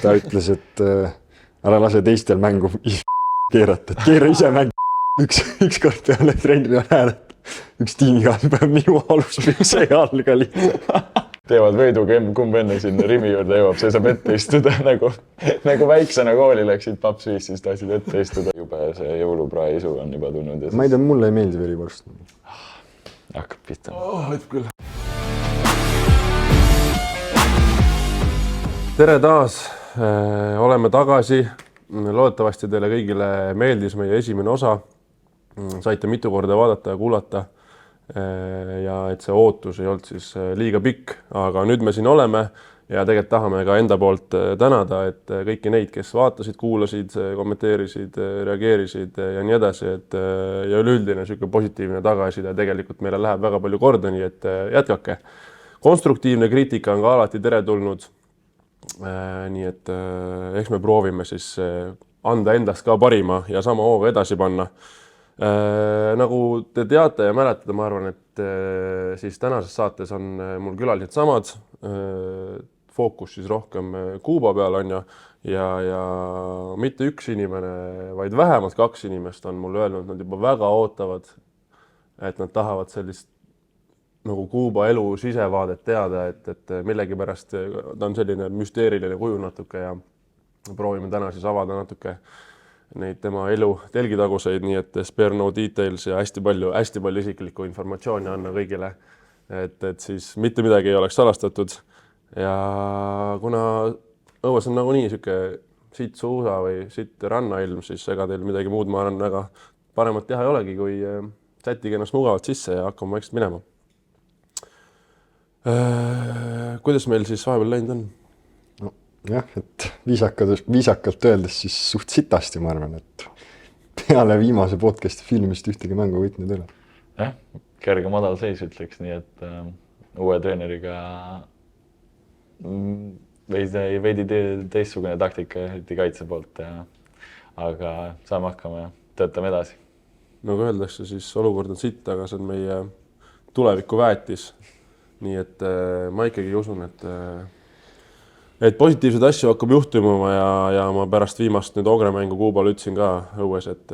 ta ütles, et ära lase teistel mängu keerata, et keera ise mäng. Ükskord peale treeneri on hääl, et üks tiimikaaslane peab minu aluspükse jalga lihtsalt. Teevad võiduga, kumb enne sinna Rimi juurde jõuab, see saab ette istuda nagu väiksena kooli läksid papsviis, siis tahtsid ette istuda. Jube see jõuluprae isu on juba tulnud. Ma ei tea, mulle ei meeldi verivorst. Hakkab pihta. Võtab küll. Tere taas, oleme tagasi. Loodetavasti teile kõigile meeldis meie esimene osa. Saite mitu korda vaadata ja kuulata. Ja et see ootus ei olnud siis liiga pikk, aga nüüd me siin oleme ja tegelikult tahame ka enda poolt tänada, et kõiki neid, kes vaatasid, kuulasid, kommenteerisid, reageerisid ja nii edasi, et ja üleüldine selline positiivne tagasiside tegelikult meile läheb väga palju korda, nii et jätkake. Konstruktiivne kriitika on ka alati teretulnud, nii et eks me proovime siis anda endast ka parima ja sama hooga edasi panna. Nagu te teate ja mäletate, ma arvan, et siis tänases saates on mul külalised samad, fookus siis rohkem Kuuba peal on ja mitte üks inimene, vaid vähemalt 2 inimest on mul öelnud, nad juba väga ootavad, et nad tahavad sellist nagu Kuuba elu sisevaadet teada, et millegipärast ta on selline müsteeriline kuju natuke ja proovime täna siis avada natuke neid tema elu telgitaguseid, nii et spare no details ja hästi palju isiklikku informatsiooni anna kõigile, et siis mitte midagi ei oleks salastatud. Ja kuna õues on nagunii siuke siit suusa või siit rannailm, siis ega teil midagi muud ma arvan väga paremat teha ei olegi, kui sättige ennast mugavalt sisse ja hakkame vaikselt minema. Kuidas meil siis vahepeal läinud on? Jah, et viisakalt öeldes siis suht sitasti, ma arvan, et peale viimase podcasti filmist ühtegi mängu võitnud ei ole. Jah, kerge madal seis ütleks, nii et uue treeneriga veidi teistsugune taktika kaitse poolt, aga saame hakkama ja töötame edasi. Nagu öeldakse, siis olukord on sitt, aga see on meie tuleviku väetis. Nii et ma ikkagi usun, et positiivseid asju hakkab juhtuma ja ma pärast viimast nüüd Ogre mängu Kuubal ütlesin ka õues, et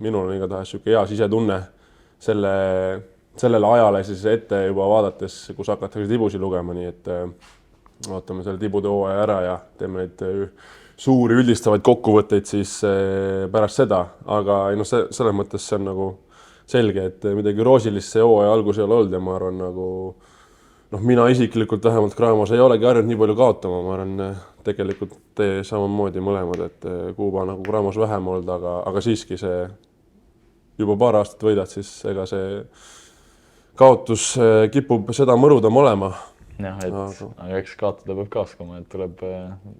minul on igatahes siuke hea sisetunne sellele ajale siis ette juba vaadates, kus hakatakse tibusi lugema, nii et vaatame selle tibude hooaja ära ja teeme neid suuri üldistavaid kokkuvõtteid siis pärast seda, aga selles mõttes see on nagu selge, et midagi roosilist see hooaja algus ei ole olnud ja ma arvan nagu mina isiklikult vähemalt Graamos ei olegi harjunud nii palju kaotama, ma arvan tegelikult teie samamoodi mõlemad, et Kuuba nagu Graamos vähem olnud, aga siiski see juba paar aastat võidad, siis ega see kaotus kipub seda mõrudam olema. Jah, aga eks kaotada peab ka oskama, et tuleb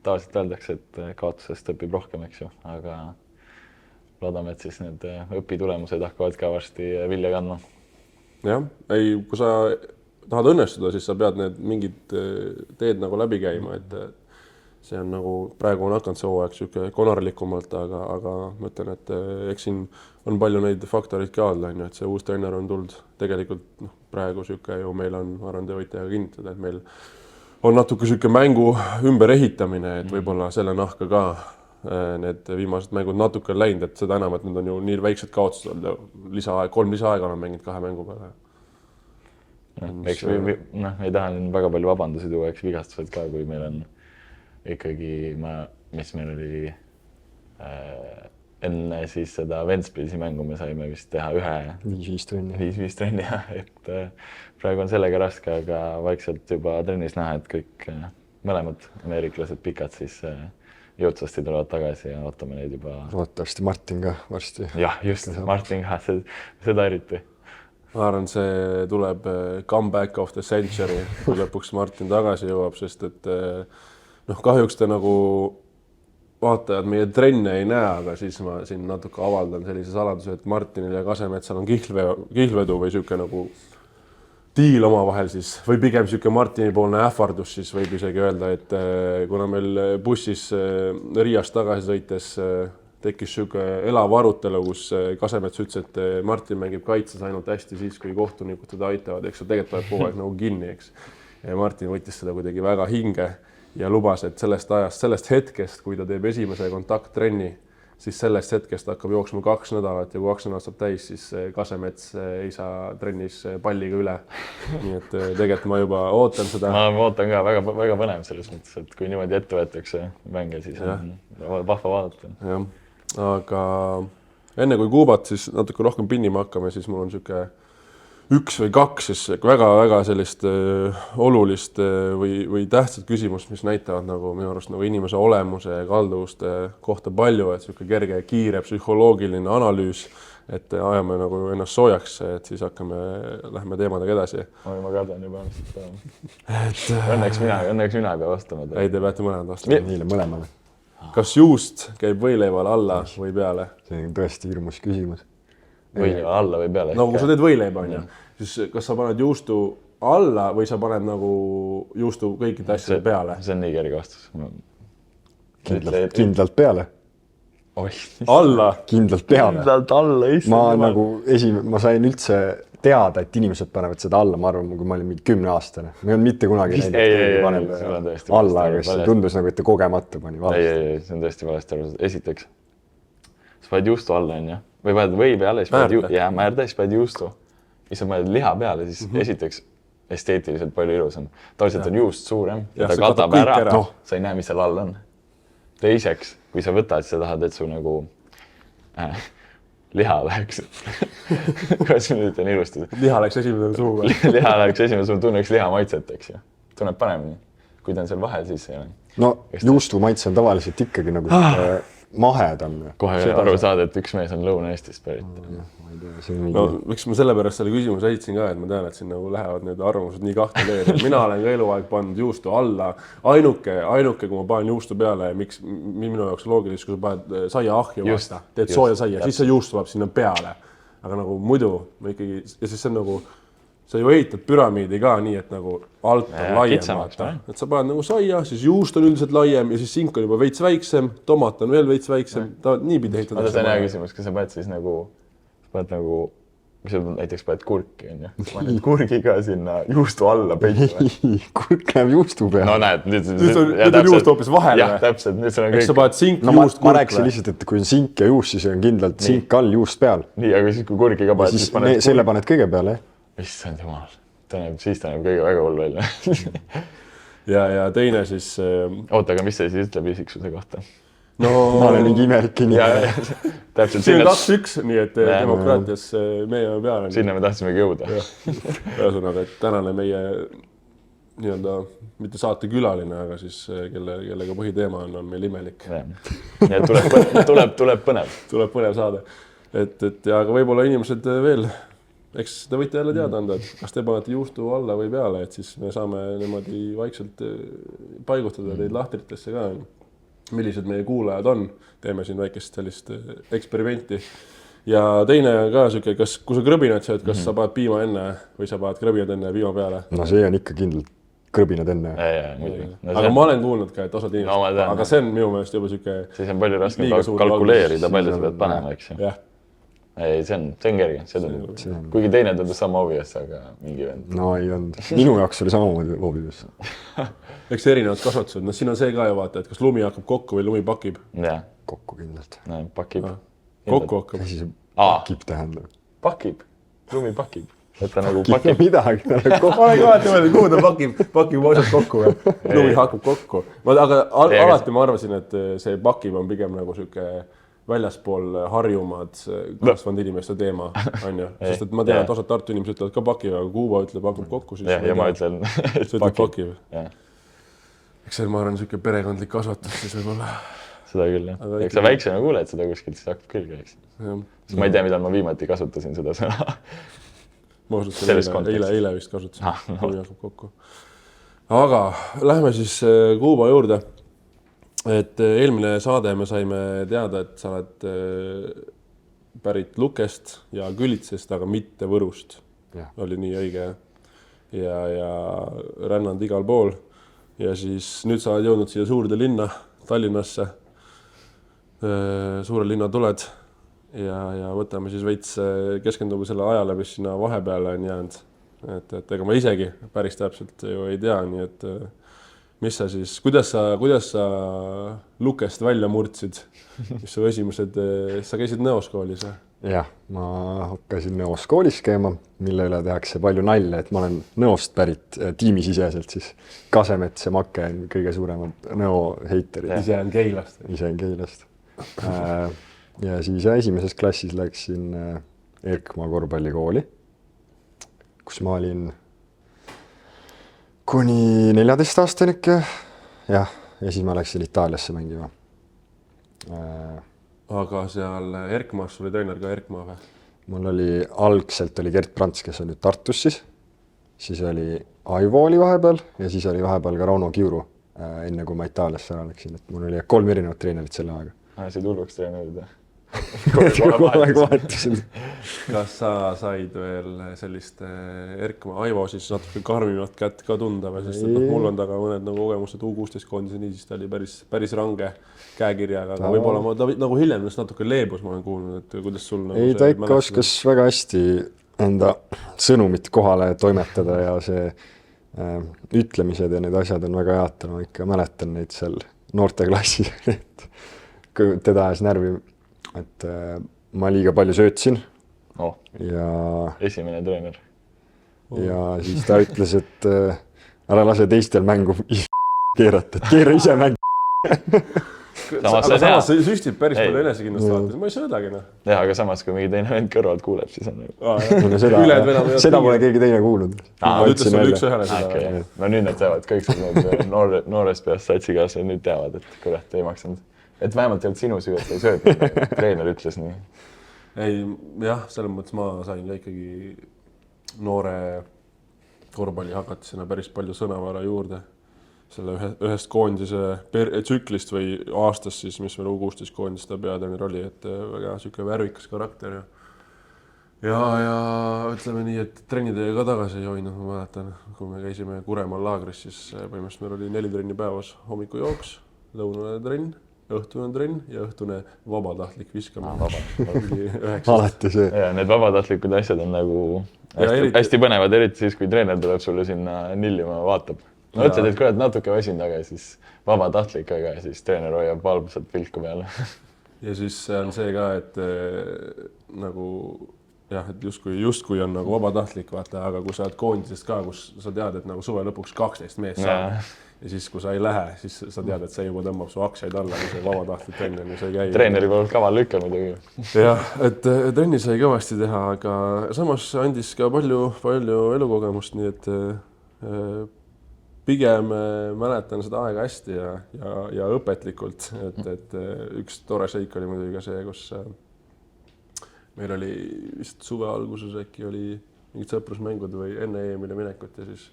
tavaliselt öeldakse, et kaotusest õpib rohkem, eks ju, aga loodame, et siis need õpitulemused hakkavad ka varsti vilja kandma. Jah, kui sa tahad õnnestuda, siis sa pead need mingid teed nagu läbi käima, et see on nagu praegu on hakanud see hooaeg siuke konarlikumalt, aga ma ütlen, et eks siin on palju neid faktoreid ka olnud, et see uus treener on tulnud tegelikult praegu siuke ju meil on, ma arvan, te võite kinnitada, et meil on natuke siuke mängu ümber ehitamine, et võib-olla selle nahka ka need viimased mängud natuke läinud, et seda enam, et need on ju nii väiksed kaotused olnud, 3 lisaaega olen mänginud 2 mängu peale. Eks ei taha väga palju vabandusi tuua, eks vigastused ka, kui meil on ikkagi, mis meil oli enne siis seda Ventspilsi mängu me saime vist teha 5-5 trenni, et praegu on sellega raske, aga vaikselt juba trennis näha, et kõik mõlemad ameeriklased pikad siis jõudsasti tulevad tagasi ja ootame neid juba. Loodetavasti Martin ka varsti. Jah, just, Martin ka, seda eriti. Ma arvan, see tuleb comeback of the century, kui lõpuks Martin tagasi jõuab, sest et kahjuks te nagu vaatajad meie trenne ei näe, aga siis ma siin natuke avaldan sellise saladuse, et Martinil ja Kasemetsal on kihlvedu või siuke nagu diil omavahel siis, või pigem siuke Martini poolne ähvardus, siis võib isegi öelda, et kuna meil bussis Riiast tagasi sõites tekkis siuke elav arutelu, kus Kasemets ütles, et Martin mängib kaitses ainult hästi siis, kui kohtunikud teda aitavad, eks tegelikult tuleb kogu aeg nagu kinni, eks. Ja Martin võttis seda kuidagi väga hinge ja lubas, et sellest hetkest, kui ta teeb esimese kontakttrenni, siis sellest hetkest hakkab jooksma 2 nädalat ja kui 2 nädalat saab täis, siis Kasemets ei saa trennis palliga üle. Nii et tegelikult ma juba ootan seda. Ma ootan ka väga põnev selles mõttes, et kui niimoodi ette võetakse mänge, siis on vahva vaadata. Jah, aga enne kui Kuubat siis natuke rohkem pinnima hakkame, siis mul on siuke 1 või 2 siis väga-väga sellist olulist või tähtsat küsimust, mis näitavad nagu minu arust nagu inimese olemuse ja kalduvuste kohta palju, et siuke kerge, kiire psühholoogiline analüüs, et ajame nagu ennast soojaks, et siis lähme teemadega edasi. Ma kardan juba. Õnneks mina ei pea vastama. Ei, te peate mõlemad vastama. Niile mõlemale. Kas juust käib võileival alla või peale? See on tõesti hirmus küsimus. Võileiva alla või peale? No kui sa teed võileiba, siis kas sa paned juustu alla või sa paned nagu juustu kõikide asjade peale? See on nii kerge vastus. Kindlalt peale. Alla? Kindlalt peale. Kindlalt alla. Ma sain üldse teada, et inimesed panevad seda alla, ma arvan, kui ma olin mingi 10-aastane. Ma ei olnud mitte kunagi näinud alla, aga see tundus nagu, et ta kogemata pani valesti. Ei, see on tõesti valesti aru. Esiteks, sa paned juustu alla, või paned või peale, siis paned juustu. Ja sa paned liha peale, siis esiteks esteetiliselt palju ilusam. Tavaliselt on juust suurem ja ta katab ära. Sa ei näe, mis seal all on. Teiseks, kui sa võtad, sa tahad, et su nagu liha läheks. Kuidas ma nüüd ütlen ilusti? Liha läheks esimene suuga. Liha läheks esimene suuga, tunneks liha maitset, eks ju. Tunneb paremini. Kui ta on seal vahel, siis ei ole. No juustu maitse on tavaliselt ikkagi nagu mahedam. Kohe aru saada, et üks mees on Lõuna-Eestist pärit. No, miks ma sellepärast selle küsimuse ehitasin ka, et ma tean, et siin nagu lähevad need arvamused nii kahte leeri. Mina olen ka eluaeg pannud juustu alla. Ainuke, kui ma panen juustu peale, miks minu jaoks loogilis, kui sa paned saia ahju vaata, teed sooja saia, siis see juustu tuleb sinna peale. Aga nagu muidu ma ikkagi, ja siis see on nagu, sa ju ehitad püramiidi ka nii, et nagu alt on laiem vaata. Et sa paned nagu saia, siis juust on üldiselt laiem ja siis sink on juba veits väiksem, tomat on veel veits väiksem, ta niipidi ehitad. See on hea küsimus, kas sa paned siis nagu, kui sa näiteks paned kurki, paned kurgiga sinna juustu alla peitu. Kurk läheb juustu peale. No näed, nüüd on juust hoopis vahele. Jah, täpselt, nüüd sul on kõik. Sa paned sink, juust, kurk. Ma rääkisin lihtsalt, et kui on sink ja juust, siis on kindlalt sink all, juust peal. Nii, aga siis kui kurgiga paned, siis paned... Selle paned kõige peale, jah? Issand jumal, siis ta näeb kõige väga hull välja. Ja teine siis... Oota, aga mis see siis ütleb isiksuse kohta? No, ma olen mingi imelik inimene. See on 2-1, nii et demokraatias meie on peale. Sinna me tahtsimegi jõuda. Ühesõnaga, et tänane meie nii-öelda mitte saate külaline, aga siis kellega põhiteema on meil imelik. Tuleb põnev. Tuleb põnev saade. Aga võib-olla inimesed veel, eks te võite jälle teada anda, et kas te panete juustu alla või peale, et siis me saame niimoodi vaikselt paigutada teid lahtritesse ka. Millised meie kuulajad on, teeme siin väikest sellist eksperimenti. Ja teine ka siuke, kui sa krõbinad sa, et kas sa paned piima enne või sa paned krõbinad enne ja piima peale? No see on ikka kindlalt krõbinad enne. Aga ma olen kuulnud ka, et osad inimesed, aga see on minu meelest juba siuke... Siis on palju raskem kalkuleerida, palju sa pead panema, eks ju. Ei, see on kerge, see tundub. Kuigi teine tundub sama obvious, aga mingi vend. No ei olnud. Minu jaoks oli samamoodi obvious. Eks erinevad kasvatused. No siin on see ka ju vaata, et kas lumi hakkab kokku või lumi pakib? Jah. Kokku kindlalt. Pakib. Kokku hakkab. Kas siis pakib tähendab? Pakib. Lumi pakib. Et ta nagu pakib. Midagi. Olen kohati mõelnud, kuhu ta pakib. Pakib osad kokku. Lumi hakkab kokku. Aga alati ma arvasin, et see pakib on pigem nagu siuke väljaspool Harjumaad kasvanud inimeste teema, on ju. Sest et ma tean, et osad Tartu inimesed ütlevad ka pakib, aga Kuuba ütleb hakkab kokku. Ja ma ütlen, et pakib. Eks see, ma arvan, siuke perekondlik kasvatus siis võib-olla. Seda küll, jah. Eks sa väiksena kuuled seda kuskilt, siis hakkab küll käiks. Sest ma ei tea, mida ma viimati kasutasin seda sõna. Ma kasutasin eile vist kasutasin, kui hakkab kokku. Aga lähme siis Kuuba juurde. Et eelmine saade me saime teada, et sa oled pärit Lukest ja Külitsest, aga mitte Võrust. Oli nii õige. Ja rännanud igal pool. Ja siis nüüd sa oled jõudnud siia suurde linna, Tallinnasse. Suure linna tuled ja võtame siis veits keskendume selle ajale, mis sinna vahepeale on jäänud. Et ega ma isegi päris täpselt ju ei tea, nii et mis sa siis, kuidas sa lukest välja murdsid, mis su esimesed, sa käisid Nõos koolis või? Jah, ma hakkasin Nõos koolis käima, mille üle tehakse palju nalja, et ma olen Nõost pärit tiimisiseselt, siis Kasemets ja Make on kõige suuremad Nõo heiterid. Ise on Keilast. Ise on Keilast. Ja siis esimeses klassis läksin Erkmaa korvpallikooli, kus ma olin kuni 14 aastanik. Jah, ja siis ma läksin Itaaliasse mängima. Aga seal Erkmaas oli treener ka Erkmaa või? Mul oli algselt oli Gert Prants, kes on nüüd Tartus siis oli Aivo oli vahepeal ja siis oli vahepeal ka Rauno Kiuru, enne kui ma Itaaliasse ära läksin, et mul oli 3 erinevat treenerit selle aega. See tulluks treenerid. Kogu aeg vahetusin. Kas sa said veel sellist Erkmaa Aivo siis natuke karmimat kätt ka tunda või, sest et mul on taga mõned nagu kogemused U16 koondise, nii siis ta oli päris range käekirjaga, aga võib-olla ma nagu hiljem natuke leebus, ma olen kuulnud, et kuidas sul nagu ei, ta ikka oskas väga hästi enda sõnumit kohale toimetada ja see ütlemised ja need asjad on väga head, ma ikka mäletan neid seal noorteklassis, et teda ajas närvi, et ma liiga palju söötsin ja esimene treener. Ja siis ta ütles, et ära lase teistel mängu keerata, et keera ise mäng. Samas süstib päris palju enesekindlust vaates, ma ei söödagi. Jah, aga samas, kui mingi teine vend kõrvalt kuuleb, siis on seda pole keegi teine kuulnud. Ütles sulle üks ühele seda. No nüüd nad teavad, kõik need noorest peast satsikaaslased nüüd teavad, et kurat ei maksanud. Et vähemalt ei olnud sinu süü, et sa ei sööd, treener ütles nii. Ei, jah, selles mõttes ma sain ka ikkagi noore korvpalli hakatisena päris palju sõnavara juurde. Selle ühest koondise tsüklist või aastast siis, mis meil U16 koondis ta peatreener oli, et väga siuke värvikas karakter. Ja ütleme nii, et trennidega ka tagasi ei hoidnud, ma mäletan, kui me käisime Kuremaal laagris, siis põhimõtteliselt meil oli 4 trenni päevas, hommikujooks, lõunane trenn, õhtune trenn ja õhtune vabatahtlik viskamine. Alati see. Ja need vabatahtlikud asjad on nagu hästi põnevad, eriti siis, kui treener tuleb sulle sinna nillima vaatab. No ütled, et kurat natuke väsinud, aga siis vabatahtlik, aga siis treener hoiab valbsalt pilku peale. Ja siis on see ka, et nagu jah, et justkui on nagu vabatahtlik, vaata, aga kui sa oled koondisest ka, kus sa tead, et nagu suve lõpuks 12 mees saab. Ja siis, kui sa ei lähe, siis sa tead, et see juba tõmbab su aktsiaid alla, kui see vabatahtlik trenn on ja see ei käi. Treeneri poolt kaval lükka muidugi. Jah, et trenni sai kõvasti teha, aga samas andis ka palju elukogemust, nii et pigem mäletan seda aega hästi ja õpetlikult, et üks tore seik oli muidugi ka see, kus meil oli vist suve alguses äkki oli mingid sõprusmängud või enne EM-ile minekut ja siis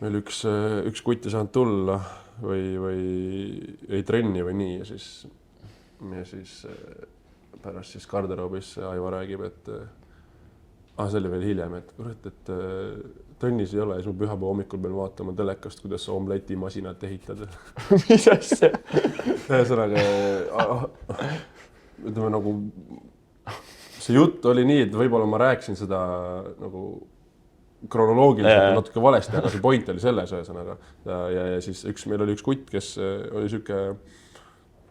meil üks kutt ei saanud tulla või ei trenni või nii ja siis pärast siis garderoobis Aivo räägib, et see oli veel hiljem, et kurat, et trennis ei ole ja siis ma pühapäeva hommikul pean vaatama telekast, kuidas sa omletimasinat ehitad. Mis asja? Ühesõnaga, ütleme nagu, see jutt oli nii, et võib-olla ma rääkisin seda nagu kronoloogiliselt natuke valesti, aga see point oli selles ühesõnaga. Ja siis meil oli üks kutt, kes oli siuke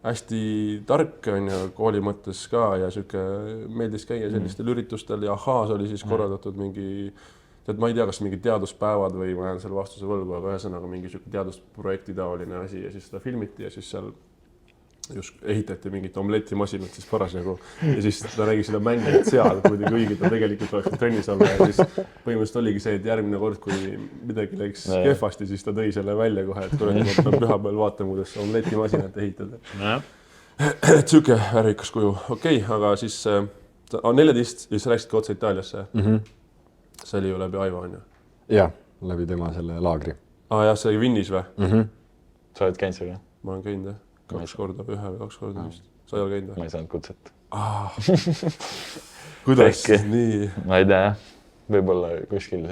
hästi tark on ju kooli mõttes ka ja siuke meeldis käia sellistel üritustel ja Ahhaas oli siis korraldatud mingi, ma ei tea, kas mingi teaduspäevad või ma jään selle vastuse võlgu, aga ühesõnaga mingi siuke teadusprojekti taoline asi ja siis seda filmiti ja siis seal just ehitati mingit omletimasinat siis parasjagu ja siis ta nägi seda mängijat seal, kuidagi õigelt ta tegelikult oleks trennis olla ja siis põhimõtteliselt oligi see, et järgmine kord, kui midagi läks kehvasti, siis ta tõi selle välja kohe, et kurat, ma pean pühapäeval vaatama, kuidas omletimasinat ehitada. Et siuke värvikas kuju. Okei, aga siis 14 ja siis läksid ka otse Itaaliasse. See oli ju läbi Aivo, on ju? Jah, läbi tema selle laagri. Jah, see oli Vinnis või? Sa oled käinud seal? Ma olen käinud, 2 korda või 1 või 2 korda vist. Sa ei ole käinud või? Ma ei saanud kutset. Kuidas nii? Ma ei tea, võib-olla kuskil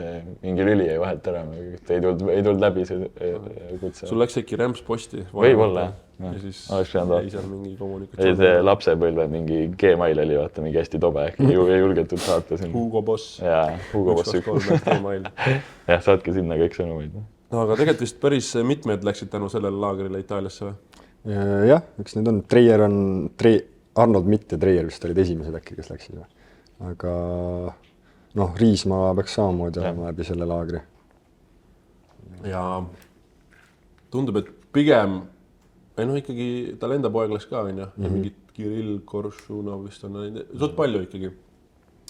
mingi lüli ei vahet ära, ei tulnud läbi see kutse. Sul läks äkki rämps posti? Võib-olla, ja siis jäi seal mingi kommunikatsioon. See lapsepõlve mingi Gmail oli, vaata, mingi hästi tobe, ei julgetud saata sinna. Hugo Boss. Jaa, Hugo Boss. Gmail. Jah, saatke sinna kõik sõnumeid. no aga tegelikult vist päris mitmed läksid tänu sellele laagrile Itaaliasse või? Jah, eks need on, Arnold Mitt ja Treier vist olid esimesed äkki, kes läksid. Aga noh, Riismaa peaks samamoodi olema läbi selle laagri. Ja tundub, et pigem, ikkagi tal enda poeg läks ka, ja mingid Kirill Koršunov vist on, suht palju ikkagi.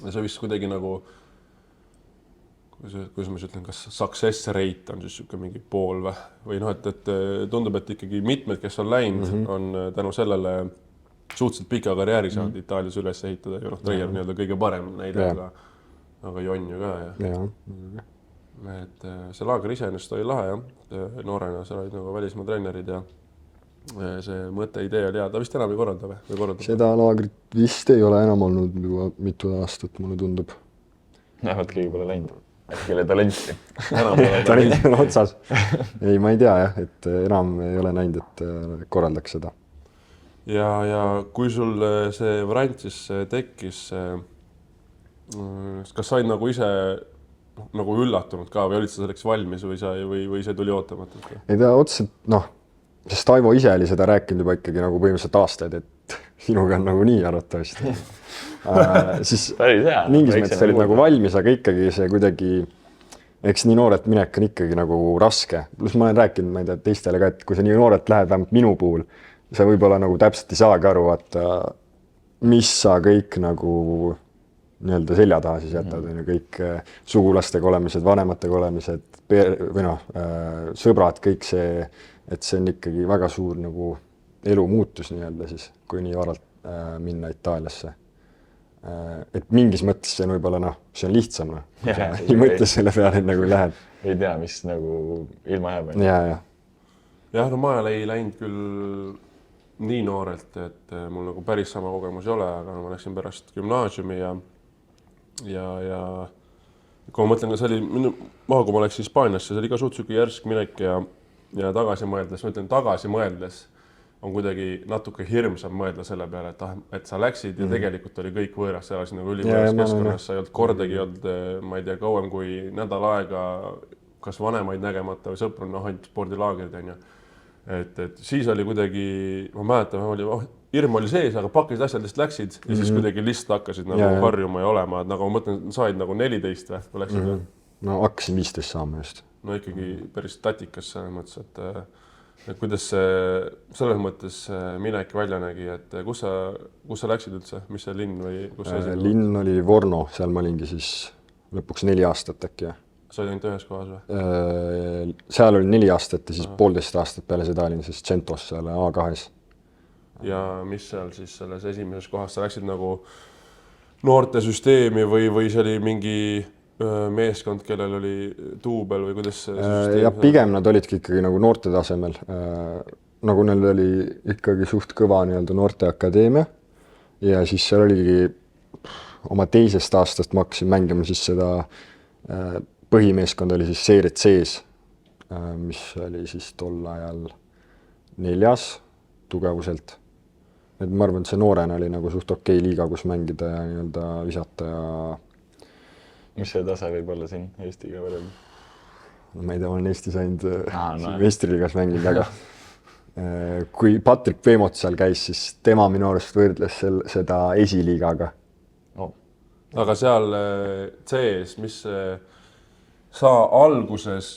Ja see vist kuidagi nagu, kuidas ma ütlen, kas success rate on siis mingi pool või noh, et tundub, et ikkagi mitmed, kes on läinud, on tänu sellele suhteliselt pika karjääri saanud Itaalias üles ehitada ja Treier nii-öelda kõige parem näide, aga Jon ju ka. Et see laager iseenesest oli lahe, noorena seal olid nagu välismaa treenerid ja see mõte, idee oli hea, ta vist enam ei korralda või? Seda laagrit vist ei ole enam olnud juba mitu aastat, mulle tundub. Näevad, keegi pole läinud. Kelle talenti. Talent on otsas. Ei, ma ei tea jah, et enam ei ole näinud, et korraldaks seda. Ja kui sul see variant siis tekkis, kas said nagu ise nagu üllatunud ka või olid sa selleks valmis või see tuli ootamatult? Ei ta otseselt, sest Taivo ise oli seda rääkinud juba ikkagi nagu põhimõtteliselt aastaid, et sinuga on nagu nii arvatavasti. Siis mingis mõttes olid nagu valmis, aga ikkagi see kuidagi, eks nii noorelt minek on ikkagi nagu raske. Plus ma olen rääkinud, ma ei tea, teistele ka, et kui see nii noorelt läheb, vähemalt minu puhul, sa võib-olla nagu täpselt ei saagi aru, et mis sa kõik nagu nii-öelda selja taha siis jätad, kõik sugulastega olemised, vanematega olemised, või sõbrad, kõik see, et see on ikkagi väga suur nagu elu muutus nii-öelda siis, kui nii varalt minna Itaaliasse. Et mingis mõttes see võib-olla, see on lihtsam. Ei mõtle selle peale, nagu läheb. Ei tea, mis nagu ilma jääb. Jah, no ma ei läinud küll nii noorelt, et mul nagu päris sama kogemus ei ole, aga ma läksin pärast gümnaasiumi ja kui ma mõtlen, see oli kui ma läksin Hispaaniasse, see oli ka suht järsk minek ja tagasi mõeldes, ma ütlen tagasi mõeldes, on kuidagi natuke hirmsam mõelda selle peale, et sa läksid ja tegelikult oli kõik võõras, sa elasid nagu ülivõõras keskkonnas, sa ei olnud kordagi olnud, ma ei tea, kauem kui nädal aega, kas vanemaid nägemata või sõpru, ainult spordilaagrid on ju. Et siis oli kuidagi, ma mäletan, hirm oli sees, aga pakkisid asjadest läksid ja siis kuidagi lihtsalt hakkasid nagu harjuma ja olema, et nagu ma mõtlen, said nagu 14 või läksid või? No hakkasin 15 saama just. No ikkagi päris tatikas selles mõttes, et kuidas selles mõttes minek välja nägi, et kus sa läksid üldse, mis see linn või kus see linn oli Vorno, seal ma olingi siis lõpuks 4 aastat äkki. Sa olid ainult ühes kohas või? Seal oli 4 aastat ja siis 1,5 aastat peale seda olin siis Centos seal A2-s. Ja mis seal siis selles esimeses kohas, sa läksid nagu noortesüsteemi või see oli mingi meeskond, kellel oli duubel või kuidas see süsteem? Ja pigem nad olidki ikkagi nagu noorte tasemel. Nagu neil oli ikkagi suht kõva nii-öelda noorteakadeemia ja siis seal oligi oma 2. aastast ma hakkasin mängima siis seda põhimeeskond oli siis Seeret sees, mis oli siis tol ajal 4. tugevuselt. Et ma arvan, et see noorena oli nagu suht okei liiga, kus mängida ja nii-öelda visata ja... Mis see tase võib olla siin Eestiga võrrelda? Ma ei tea, olen Eestis ainult Mestriliigas mänginud, aga kui Patrik Veemot seal käis, siis tema minu arust võrdles seda esiliigaga. Aga seal CS, mis sa alguses,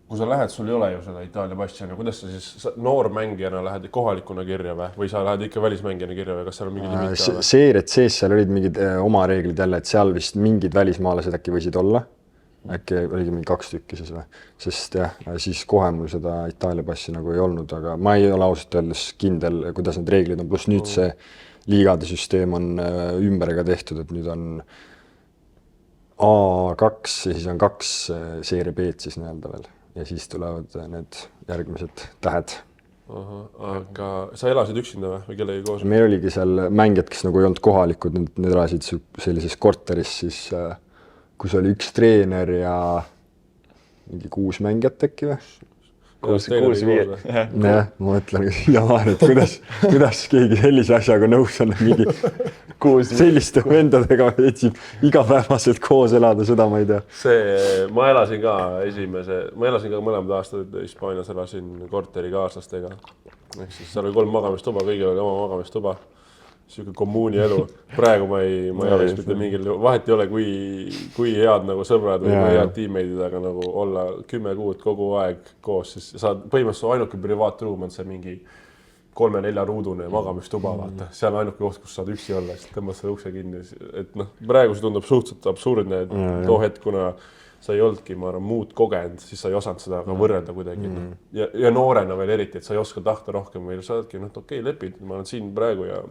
kui sa lähed, sul ei ole ju seda Itaalia passi, kuidas sa siis noormängijana lähed kohalikuna kirja või sa lähed ikka välismängijana kirja või kas seal on mingi limit ka? Seeret sees, seal olid mingid oma reeglid jälle, et seal vist mingid välismaalased äkki võisid olla. Äkki oligi mingi 2 tükki siis või? Sest jah, siis kohe mul seda Itaalia passi nagu ei olnud, aga ma ei ole ausalt öeldes kindel, kuidas need reeglid on, pluss nüüd see liigade süsteem on ümberga tehtud, et nüüd on A2 ja siis on 2 seeria B-d siis nii-öelda veel ja siis tulevad need järgmised tähed. Aga sa elasid üksinda või kellegi koos? Meil oligi seal mängijad, kes nagu ei olnud kohalikud, need elasid sellises korteris siis, kus oli 1 treener ja mingi 6 mängijat äkki või? 6-5. jah, ma mõtlen, et kuidas keegi sellise asjaga nõus on, mingi selliste vendadega veetsib igapäevaselt koos elada, seda ma ei tea. Ma elasin ka mõlemad aastad Hispaanias, elasin korterikaaslastega. Ehk siis seal oli 3 magamistuba, kõigil oli oma magamistuba. Siuke kommuuni elu. Praegu ma ei oleks mitte mingil, vahet ei ole, kui head nagu sõbrad või head tiimmeidid, aga nagu olla 10 kuud kogu aeg koos, siis saad põhimõtteliselt ainuke privaatruum on see mingi 3-4 ruudune magamistuba, vaata. Seal on ainuke koht, kus saad üksi olla, siis tõmbad selle ukse kinni. Et noh, praegu see tundub suhteliselt absurdne, et too hetk, kuna sa ei oldki, ma arvan, muud kogenud, siis sa ei osanud seda ka võrrelda kuidagi. Ja noorena veel eriti, et sa ei oska tahta rohkem või sa oledki, okei, lepid, ma olen siin praegu ja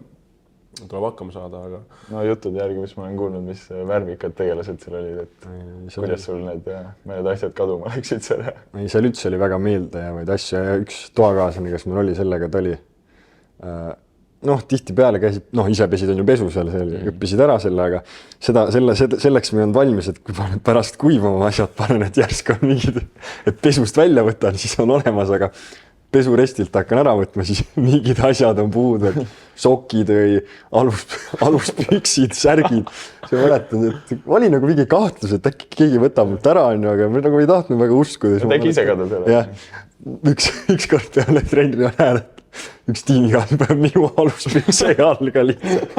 tuleb hakkama saada, aga... No jutud järgi, mis ma olen kuulnud, mis värvikad tegelased seal olid, et kuidas sul need asjad kaduma läksid seal? Ei, seal üldse oli väga meeldejäävaid asju ja üks toakaaslane, kes meil oli sellega, ta oli tihti peale käisid, ise pesid on ju pesu seal, õppisid ära selle, aga selleks me ei olnud valmis, et kui pärast kuivama asjad panen, et järsk on mingid, et pesust välja võtan, siis on olemas, aga pesurestilt hakkan ära võtma, siis mingid asjad on puudu, sokid või aluspüksid, särgid. See mäletan, et oli nagu mingi kahtlus, et äkki keegi võtab mult ära, aga me nagu ei tahtnud väga uskuda. Äkki ise kadus ära? Jah, üks kord peale treenri on näen, et üks tiimiga peab minu aluspükse jalga lihtsalt.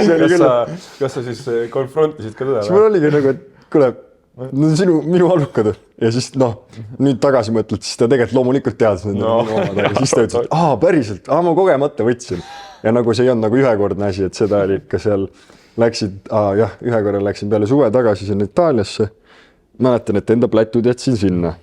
Kas sa siis konfrontisid ka teda? Siis mul oligi nagu, et kuule, minu alukad ja siis nüüd tagasi mõtled, siis ta tegelikult loomulikult teadis need siis ta ütles, et päriselt, ma kogemata võtsin ja nagu see ei olnud nagu ühekordne asi, et seda oli ikka seal ühe korra läksin peale suve tagasi sinna Itaaliasse, mäletan, et enda plätud jätsin sinna,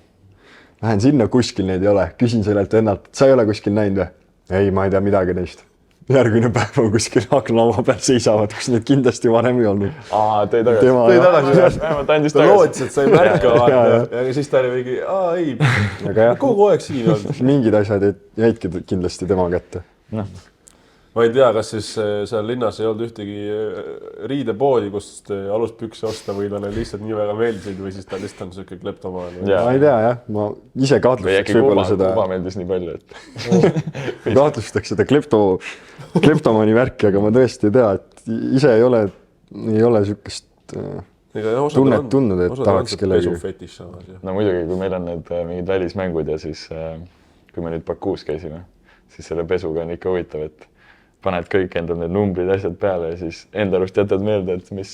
lähen sinna, kuskil neid ei ole, küsin sellelt ennalt, sa ei ole kuskil näinud või? Ei, ma ei tea midagi neist. Järgmine päev on kuskil aknalaua peal seisavad, kus need kindlasti varem ei olnud. Tõi tagasi. Ta lootis, et sa ei märka ja siis ta oli mingi, ei, kogu aeg siin on. Mingid asjad jäidki kindlasti tema kätte. Ma ei tea, kas siis seal linnas ei olnud ühtegi riidepoodi, kust aluspükse osta või talle lihtsalt nii väga meeldisid või siis ta lihtsalt on selline kleptomaan. Ma ei tea, jah. Ma ise kahtlustaks võib-olla seda... Kuba meeldis nii palju, et... kahtlustaks seda kleptomaani värki, aga ma tõesti ei tea, et ise ei ole sükest tunnet tundnud, et tahaks kellegi... No muidugi, kui meil on need mingid välismängud ja siis kui me nüüd Bakuus käisime, siis selle pesuga on ikka huvitav, et paned kõik endal need numbrid, asjad peale ja siis enda arust jätad meelde, et mis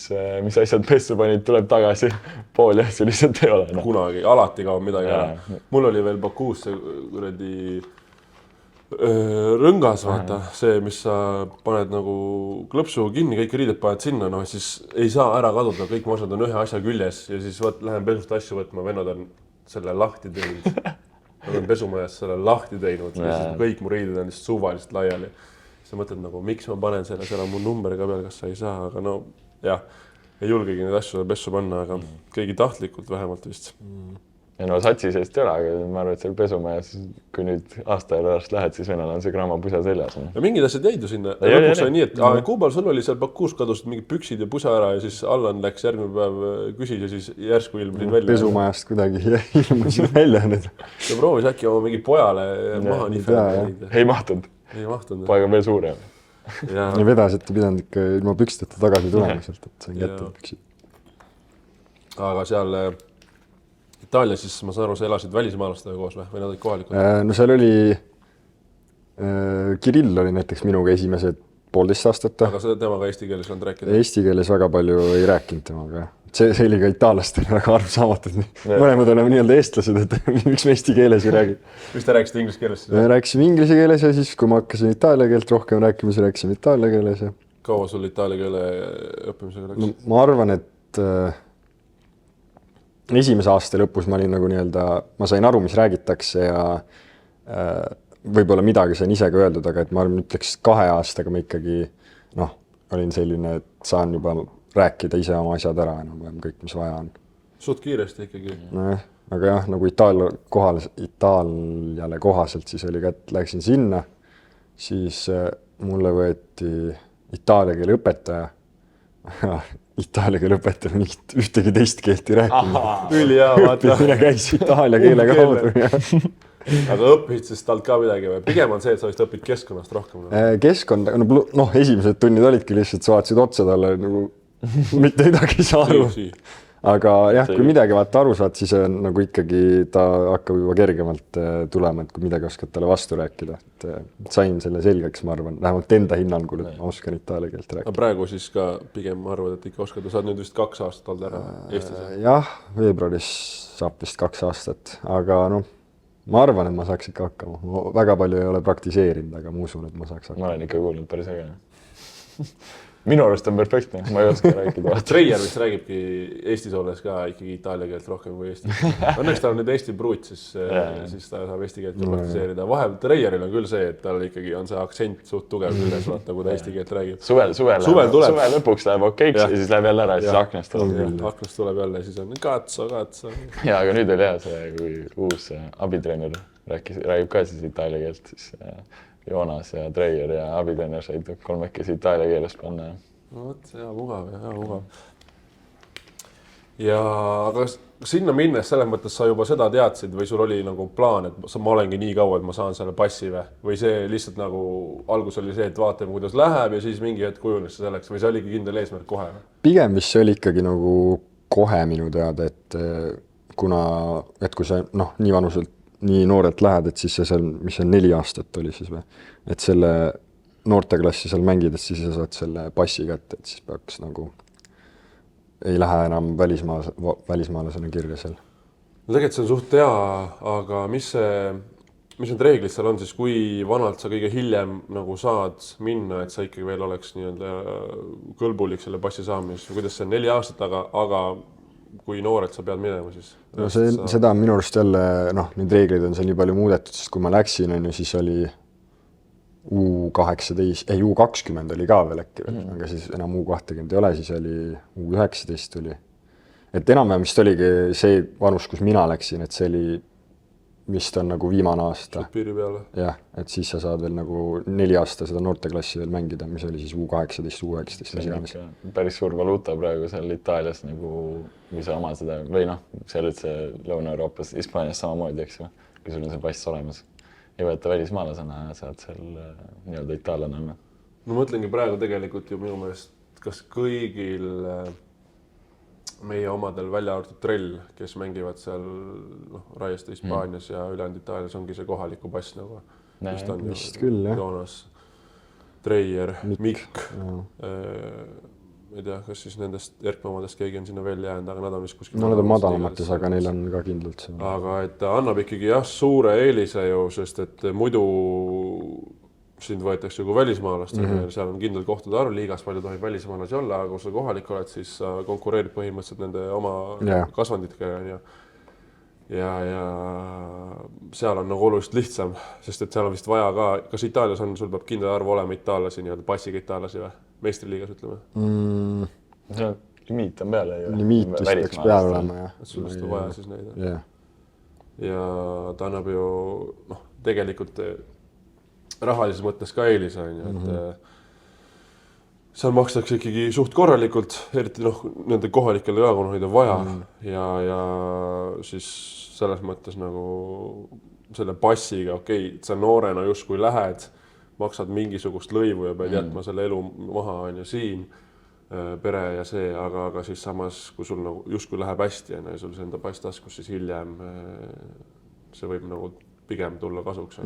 asjad pessu panid, tuleb tagasi. Pool asju lihtsalt ei ole. Kunagi, alati kaob midagi ära. Mul oli veel Bakuus see kuradi rõngas, vaata, see, mis sa paned nagu klõpsu kinni, kõik riided paned sinna, siis ei saa ära kaduda, kõik masad on ühe asja küljes ja siis lähen pesust asju võtma, vennad on selle lahti teinud. Nad on pesumajas selle lahti teinud ja siis kõik mu riided on lihtsalt suvaliselt laiali. Sa mõtled nagu, miks ma panen selle, seal on mu number ka peal, kas sa ei saa, aga ei julgegi neid asju pessu panna, aga keegi tahtlikult vähemalt vist. Ja satsi seest ei ole, aga ma arvan, et seal pesumajas, kui nüüd aasta pärast lähed, siis vennal on see kraama pusa seljas. Ja mingid asjad jäid ju sinna. Lõpuks oli nii, et Kuubal sul oli seal Bakuus kadusid mingid püksid ja pusa ära ja siis Allan läks järgmine päev küsis ja siis järsku ilmusid välja. Pesumajast kuidagi ilmusid välja nüüd. Ja proovis äkki oma mingi pojale maha nii ei mahtunud. Paega veel suurem. Ja vedas, et pidanud ikka ilma püksteta tagasi tulema sealt, et sain kätte püksid. Aga seal Itaalias siis, ma saan aru, sa elasid välismaalastega koos või nad olid kohalikud? No seal oli, Kirill oli näiteks minuga esimesed 1,5 aastat. Aga sa temaga eesti keeles on rääkida? Eesti keeles väga palju ei rääkinud temaga. See oli ka itaallastele väga arusaamatud. Mõlemad oleme nii-öelda eestlased, et miks me eesti keeles ei räägi. Mis te rääkisite inglise keeles? Me rääkisime inglise keeles ja siis, kui ma hakkasin itaalia keelt rohkem rääkima, siis rääkisime itaalia keeles. Kaua sul itaalia keele õppimisega läks? Ma arvan, et esimese aasta lõpus ma olin nagu nii-öelda, ma sain aru, mis räägitakse ja võib-olla midagi sain ise ka öeldud, aga et ma arvan, ütleks 2 aastaga ma ikkagi olin selline, et saan juba rääkida ise oma asjad ära, kõik, mis vaja on. Suht kiiresti ikkagi. Aga jah, nagu Itaaliale kohaselt siis oli, et läksin sinna, siis mulle võeti itaalia keele õpetaja Itaaliaga lõpetan, mingit ühtegi teist keelt ei rääkinud. Ülihea, vaata. Õppimine käis itaalia keele kaudu. Aga õppisid siis talt ka midagi või? Pigem on see, et sa vist õpid keskkonnast rohkem. Keskkond, esimesed tunnid olidki lihtsalt, sa vaatasid otsa talle nagu mitte midagi ei saa aru. Aga jah, kui midagi vaata aru saad, siis on nagu ikkagi ta hakkab juba kergemalt tulema, et kui midagi oskad talle vastu rääkida. Sain selle selgeks, ma arvan, vähemalt enda hinnangul, et ma oskan itaalia keelt rääkida. Aga praegu siis ka pigem arvad, et ikka oskad. Sa oled nüüd vist 2 aastat olnud ära Eestis. Jah, veebruaris saab vist 2 aastat, aga ma arvan, et ma saaks ikka hakkama. Ma väga palju ei ole praktiseerinud, aga ma usun, et ma saaks hakkama. Ma olen ikka kuulnud päris äge. Minu arust on perfektne, ma ei oska rääkida. Treier vist räägibki Eestis olles ka ikkagi itaalia keelt rohkem kui Eesti. Õnneks tal on nüüd Eesti pruut, siis ta saab eesti keelt praktiseerida. Vahel Treieril on küll see, et tal ikkagi on see aktsent suht tugev küljes, kui ta eesti keelt räägib. Suvel lõpuks läheb okeiks ja siis läheb jälle ära ja siis aknast tuleb. Aknast tuleb jälle ja siis on katso. Ja, aga nüüd oli hea see, kui uus abitreener räägib ka siis itaalia keelt, siis Joonas ja Treier ja abitreener said 3 itaalia keeles panna. No võt, hea mugav. Ja aga sinna minnes selles mõttes sa juba seda teadsid või sul oli nagu plaan, et ma olengi nii kaua, et ma saan selle passi või see lihtsalt nagu algus oli see, et vaatame, kuidas läheb ja siis mingi hetk kujunes see selleks või see oligi kindel eesmärk kohe? Pigem vist see oli ikkagi nagu kohe minu teada, et kui sa nii vanuselt nii noorelt lähed, et siis see seal, mis on 4 aastat oli siis või, et selle noorteklassi seal mängides, siis sa saad selle passi kätte, et siis peaks nagu ei lähe enam välismaalasena kirja seal. No tegelikult see on suht hea, aga mis need reeglid seal on siis, kui vanalt sa kõige hiljem nagu saad minna, et sa ikkagi veel oleks nii-öelda kõlbulik selle passi saamiseks või kuidas see on 4 aastat, aga kui noored sa pead minema siis? No seda on minu arust jälle, need reeglid on seal nii palju muudetud, sest kui ma läksin, siis oli U20 oli ka veel äkki, aga siis enam U20 ei ole, siis oli U19 oli. Et enam-vähem vist oligi see vanus, kus mina läksin, et see oli vist on nagu viimane aasta. Piiri peale. Jah, et siis sa saad veel nagu 4 aasta seda noorteklassi veel mängida, mis oli siis U18, U19. Päris suur valuuta praegu seal Itaalias nagu, kui sa omad seda, või seal üldse Lõuna-Euroopas, Hispaanias samamoodi, eks ju, kui sul on see pass olemas. Ei võeta välismaalasena ja saad seal nii-öelda itaallane. No mõtlengi praegu tegelikult ju minu meelest, kas kõigil meie omadel välja arvatud Trell, kes mängivad seal Raieste Hispaanias ja ülejäänud Itaalias ongi see kohaliku pass nagu. Vist küll, jah. Joonas, Treier, Mikk. Ei tea, kas siis nendest erkmamadest keegi on sinna veel jäänud, aga nad on vist kuskil. Nad on madalamates, aga neil on ka kindlalt see. Aga et annab ikkagi suure eelise ju, sest et muidu sind võetakse kui välismaalast, seal on kindel kohtade arv liigas, palju tohib välismaalasi olla, aga kui sa kohalik oled, siis sa konkureerid põhimõtteliselt nende oma kasvanditega ja seal on nagu oluliselt lihtsam, sest et seal on vist vaja ka, kas Itaalias on, sul peab kindel arv olema itaallasi, nii-öelda passiga itaallasi või? Meistriliigas, ütleme? Limiit on peale. Limiit vist peaks peale olema, jah. Et sul vist on vaja siis neid. Ja ta annab ju, tegelikult rahalises mõttes ka eelise, et seal makstakse ikkagi suht korralikult, eriti nende kohalikele jaakonnaid on vaja ja siis selles mõttes nagu selle passiga, sa noorena justkui lähed, maksad mingisugust lõivu ja pead jätma selle elu maha siin, pere ja see, aga siis samas, kui sul nagu justkui läheb hästi ja sul see enda pass taskus, siis hiljem see võib nagu pigem tulla kasuks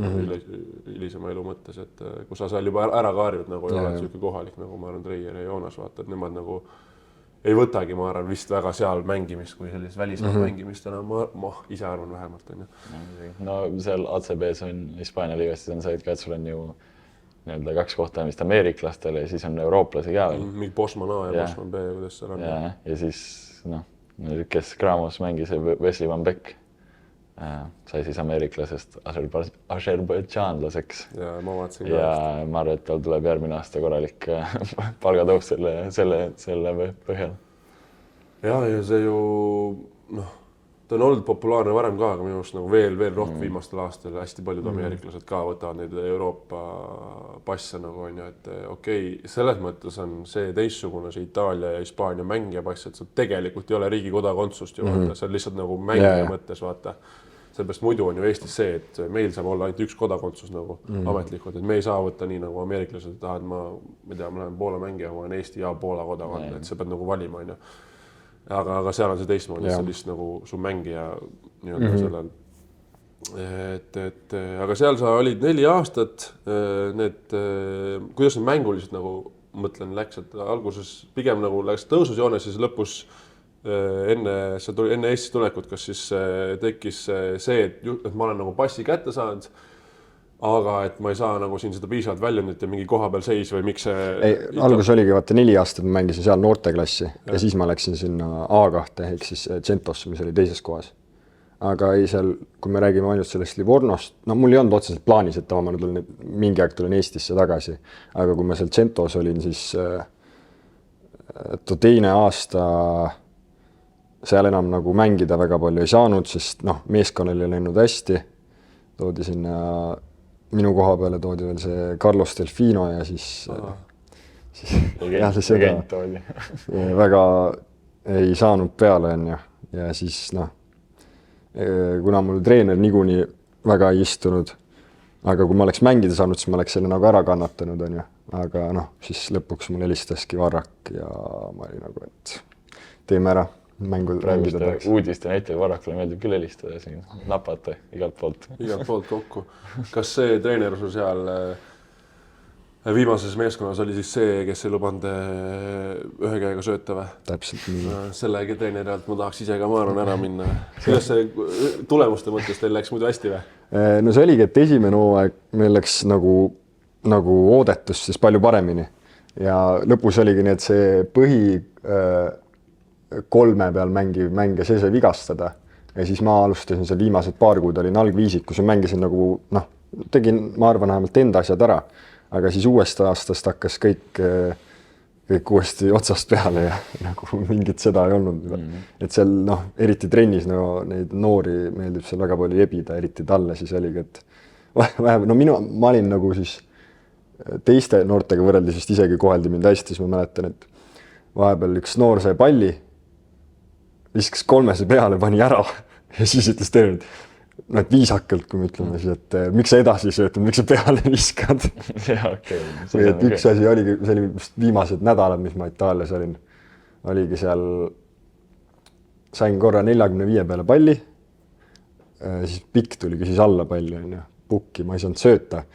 hilisema elu mõttes, et kui sa seal juba ära kaarjud, nagu ei ole selline kohalik, nagu ma arvan Treier ja Joonas, vaata, et nemad nagu ei võtagi, ma arvan, vist väga seal mängimist, kui sellist välismaal mängimist enam, ma ise arvan vähemalt. No seal ACB-s on Hispaania liigas, siis on see, et sul on ju nii-öelda 2 kohta vist ameeriklastele ja siis on eurooplasi ka veel. Mingi Bosman A ja Bosman B, kuidas seal on. Ja siis, kes Gramos mängis, Wesley Van Beck sai siis ameeriklasest aserbaidžaanlaseks. Ja ma vaatasin ka. Ja ma arvan, et tal tuleb järgmine aasta korralik palgatõus selle põhjal. Ja see ju, ta on olnud populaarne varem ka, aga minu arust nagu veel rohkem viimastel aastatel hästi paljud ameeriklased ka võtavad neid Euroopa passe nagu on ju, et okei, selles mõttes on see teistsugune see Itaalia ja Hispaania mängija pass, et sul tegelikult ei ole riigi kodakondsust ju vaata, see on lihtsalt nagu mängija mõttes vaata. Sellepärast muidu on ju Eestis see, et meil saab olla ainult üks kodakondsus nagu ametlikult, et me ei saa võtta nii nagu ameeriklased, et ma lähen Poola mängija, ma olen Eesti ja Poola kodakond, et sa pead nagu valima on ju. Aga seal on see teistmoodi, see on lihtsalt nagu su mängija nii-öelda sellel. Aga seal sa olid 4 aastat, kuidas need mänguliselt nagu, mõtlen, läks, et alguses pigem nagu läks tõususjoones, siis lõpus enne Eestis tulekut, kas siis tekkis see, et ma olen nagu passi kätte saanud, aga et ma ei saa nagu siin seda piisavalt väljundit ja mingi koha peal seis või miks see... Algus oligi, vaata 4 aastat ma mängisin seal noorteklassi ja siis ma läksin sinna A2 ehk siis Centosse, mis oli teises kohas. Aga ei seal, kui me räägime ainult sellest Livornost, no mul ei olnud otseselt plaanis, et ma mingi aeg tulen Eestisse tagasi, aga kui ma seal Centos olin, siis teine aasta seal enam nagu mängida väga palju ei saanud, sest meeskonnal ei läinud hästi, toodi sinna minu koha peale toodi veel see Carlos Delfino ja siis legend oli. Väga ei saanud peale on ju. Ja siis kuna mul treener niikuinii väga ei istunud, aga kui ma oleks mängida saanud, siis ma oleks selle nagu ära kannatanud on ju. Aga siis lõpuks mul helistaski Varrak ja ma olin nagu, et teeme ära. Praeguste uudiste näitel Varrakule meeldib küll helistada siin, napata igalt poolt kokku. Kas see treener sul seal viimases meeskonnas oli siis see, kes ei lubanud ühe käega sööta või? Täpselt nii. Selle treeneri alt ma tahaks ise ka maaran ära minna. Kuidas see tulemuste mõttes teil läks muidu hästi või? No see oligi, et esimene hooaeg meil läks nagu oodetus siis palju paremini. Ja lõpus oligi nii, et see põhi 3 peal mänge see sai vigastada ja siis ma alustasin seal viimased paar kuud olin algviisik, kus ma mängisin nagu tegin, ma arvan, vähemalt enda asjad ära, aga siis uuest aastast hakkas kõik uuesti otsast peale ja nagu mingit seda ei olnud. Et seal eriti trennis neid noori meeldib seal väga palju jebida, eriti talle siis oligi, et ma olin nagu siis teiste noortega võrreldes vist isegi koheldi mind hästi, siis ma mäletan, et vahepeal üks noor sai palli, viskas 3 peale, pani ära ja siis ütles teile, et viisakalt, kui me ütleme siis, et miks sa edasi söötad, miks sa peale viskad. Või et üks asi oligi, see oli viimased nädalad, mis ma Itaalias olin, oligi seal, sain korra 45 peale palli, siis pikk tuli küsis alla palli, pukki, ma ei saanud sööta.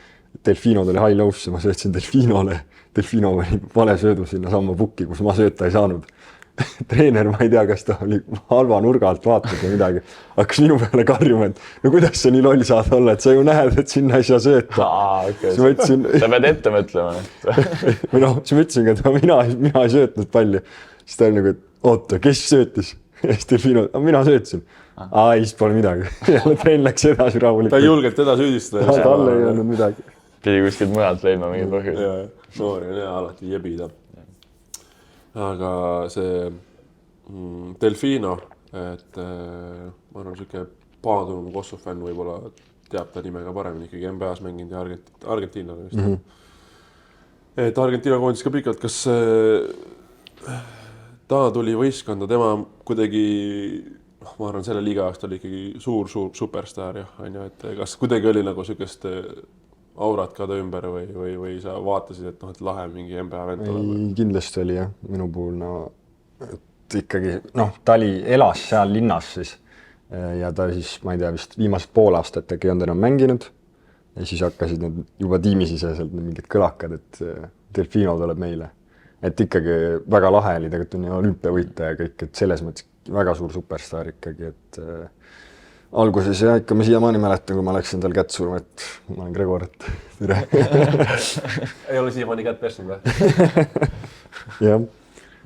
Delfino tuli high low'sse, ma söötsin Delfinole, Delfino pani vale söödu sinna samma pukki, kus ma sööta ei saanud. Treener, ma ei tea, kas ta oli halva nurga alt vaatab või midagi, hakkas minu peale karjuma, et no kuidas sa nii loll saad olla, et sa ju näed, et sinna ei saa sööta. Sa pead ette mõtlema. Või siis ma ütlesingi, et mina ei söötnud palli. Siis ta oli nagu, et oota, kes söötis? Delfino, mina söötsin. Ei, siis pole midagi. Treen läks edasi rahulikult. Ta ei julgelt teda süüdistada. Talle ei olnud midagi. Pidi kuskilt mujalt leidma mingid põhjus. Noori on alati jebida. Aga see Delfino, et ma arvan, siuke paadunud Kosovo fänn võib-olla teab ta nimega paremini, ikkagi NBA-s mänginud ja Argentiinale vist. Et Argentiina koondis ka pikalt, kas ta tuli võistkonda, tema kuidagi, ma arvan, selle liiga jaoks ta oli ikkagi suur superstaar, et kas kuidagi oli nagu siukest aurat ka ta ümber või sa vaatasid, et lahe mingi NBA vend olema? Kindlasti oli jah, minu puhul et ikkagi, ta elas seal linnas siis ja ta siis, ma ei tea, vist viimased pool aastat ei olnud enam mänginud ja siis hakkasid need juba tiimisiseselt mingid kõlakad, et Delfino tuleb meile. Et ikkagi väga lahe oli, tegelikult on olümpiavõitja ja kõik, et selles mõttes väga suur superstaar ikkagi, et alguses ja ikka ma siiamaani mäletan, kui ma läksin tal kätt surma, et ma olen Gregor, et tere. Ei ole siiamaani kätt pesnud või? Jah.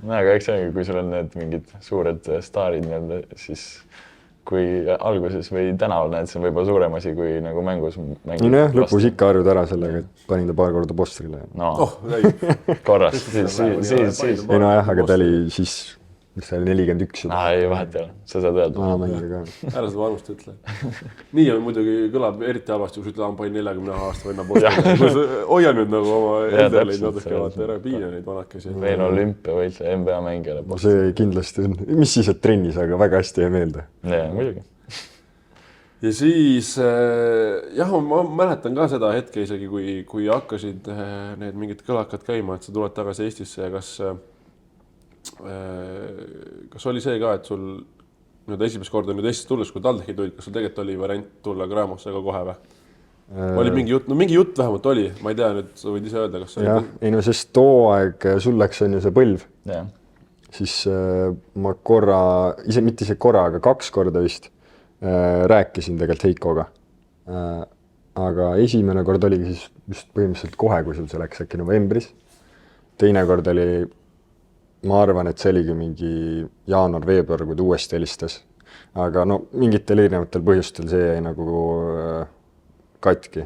Aga eks see, kui sul on need mingid suured staarid, siis kui alguses või tänaval näed, see on võib-olla suurem asi, kui nagu mängus mängid. Jah, lõpus ikka harjud ära sellega, et panin ta paar korda postrile. Korras, siis. Ei aga ta oli siis mis see oli 41 juba. Ei, vahet ei ole, sa saad öelda. Mängida ka. Ära seda vanust ütle. Nii on muidugi kõlab eriti halvasti, kui sa ütled, panin 40 aasta venna posti. Hoia nüüd nagu oma endaleid natuke, vaata ära piina neid vanakesi. Veel olümpiavõitleja, NBA mängijale. See kindlasti on. Mis siis, et trennis, aga väga hästi ei meelde. Jaa, muidugi. Ja siis, jah, ma mäletan ka seda hetke isegi, kui hakkasid need mingid kõlakad käima, et sa tuled tagasi Eestisse ja kas oli see ka, et sul nüüd esimest korda nüüd Eestis tulles, kui TalTechi tulid, kas sul tegelikult oli variant tulla Gramosse ka kohe või? Oli mingi jutt, no mingi jutt vähemalt oli, ma ei tea nüüd, sa võid ise öelda, kas see oli. Ei no sest too aeg sul läks on ju see põlv. Ja. Siis ma korra, mitte ise korra, aga 2 korda vist rääkisin tegelikult Heikoga. Aga esimene kord oligi siis just põhimõtteliselt kohe, kui sul see läks äkki novembris. Teine kord oli, ma arvan, et see oligi mingi jaanuar-veebruar, kui ta uuesti helistas. Aga no mingitel erinevatel põhjustel see jäi nagu katki,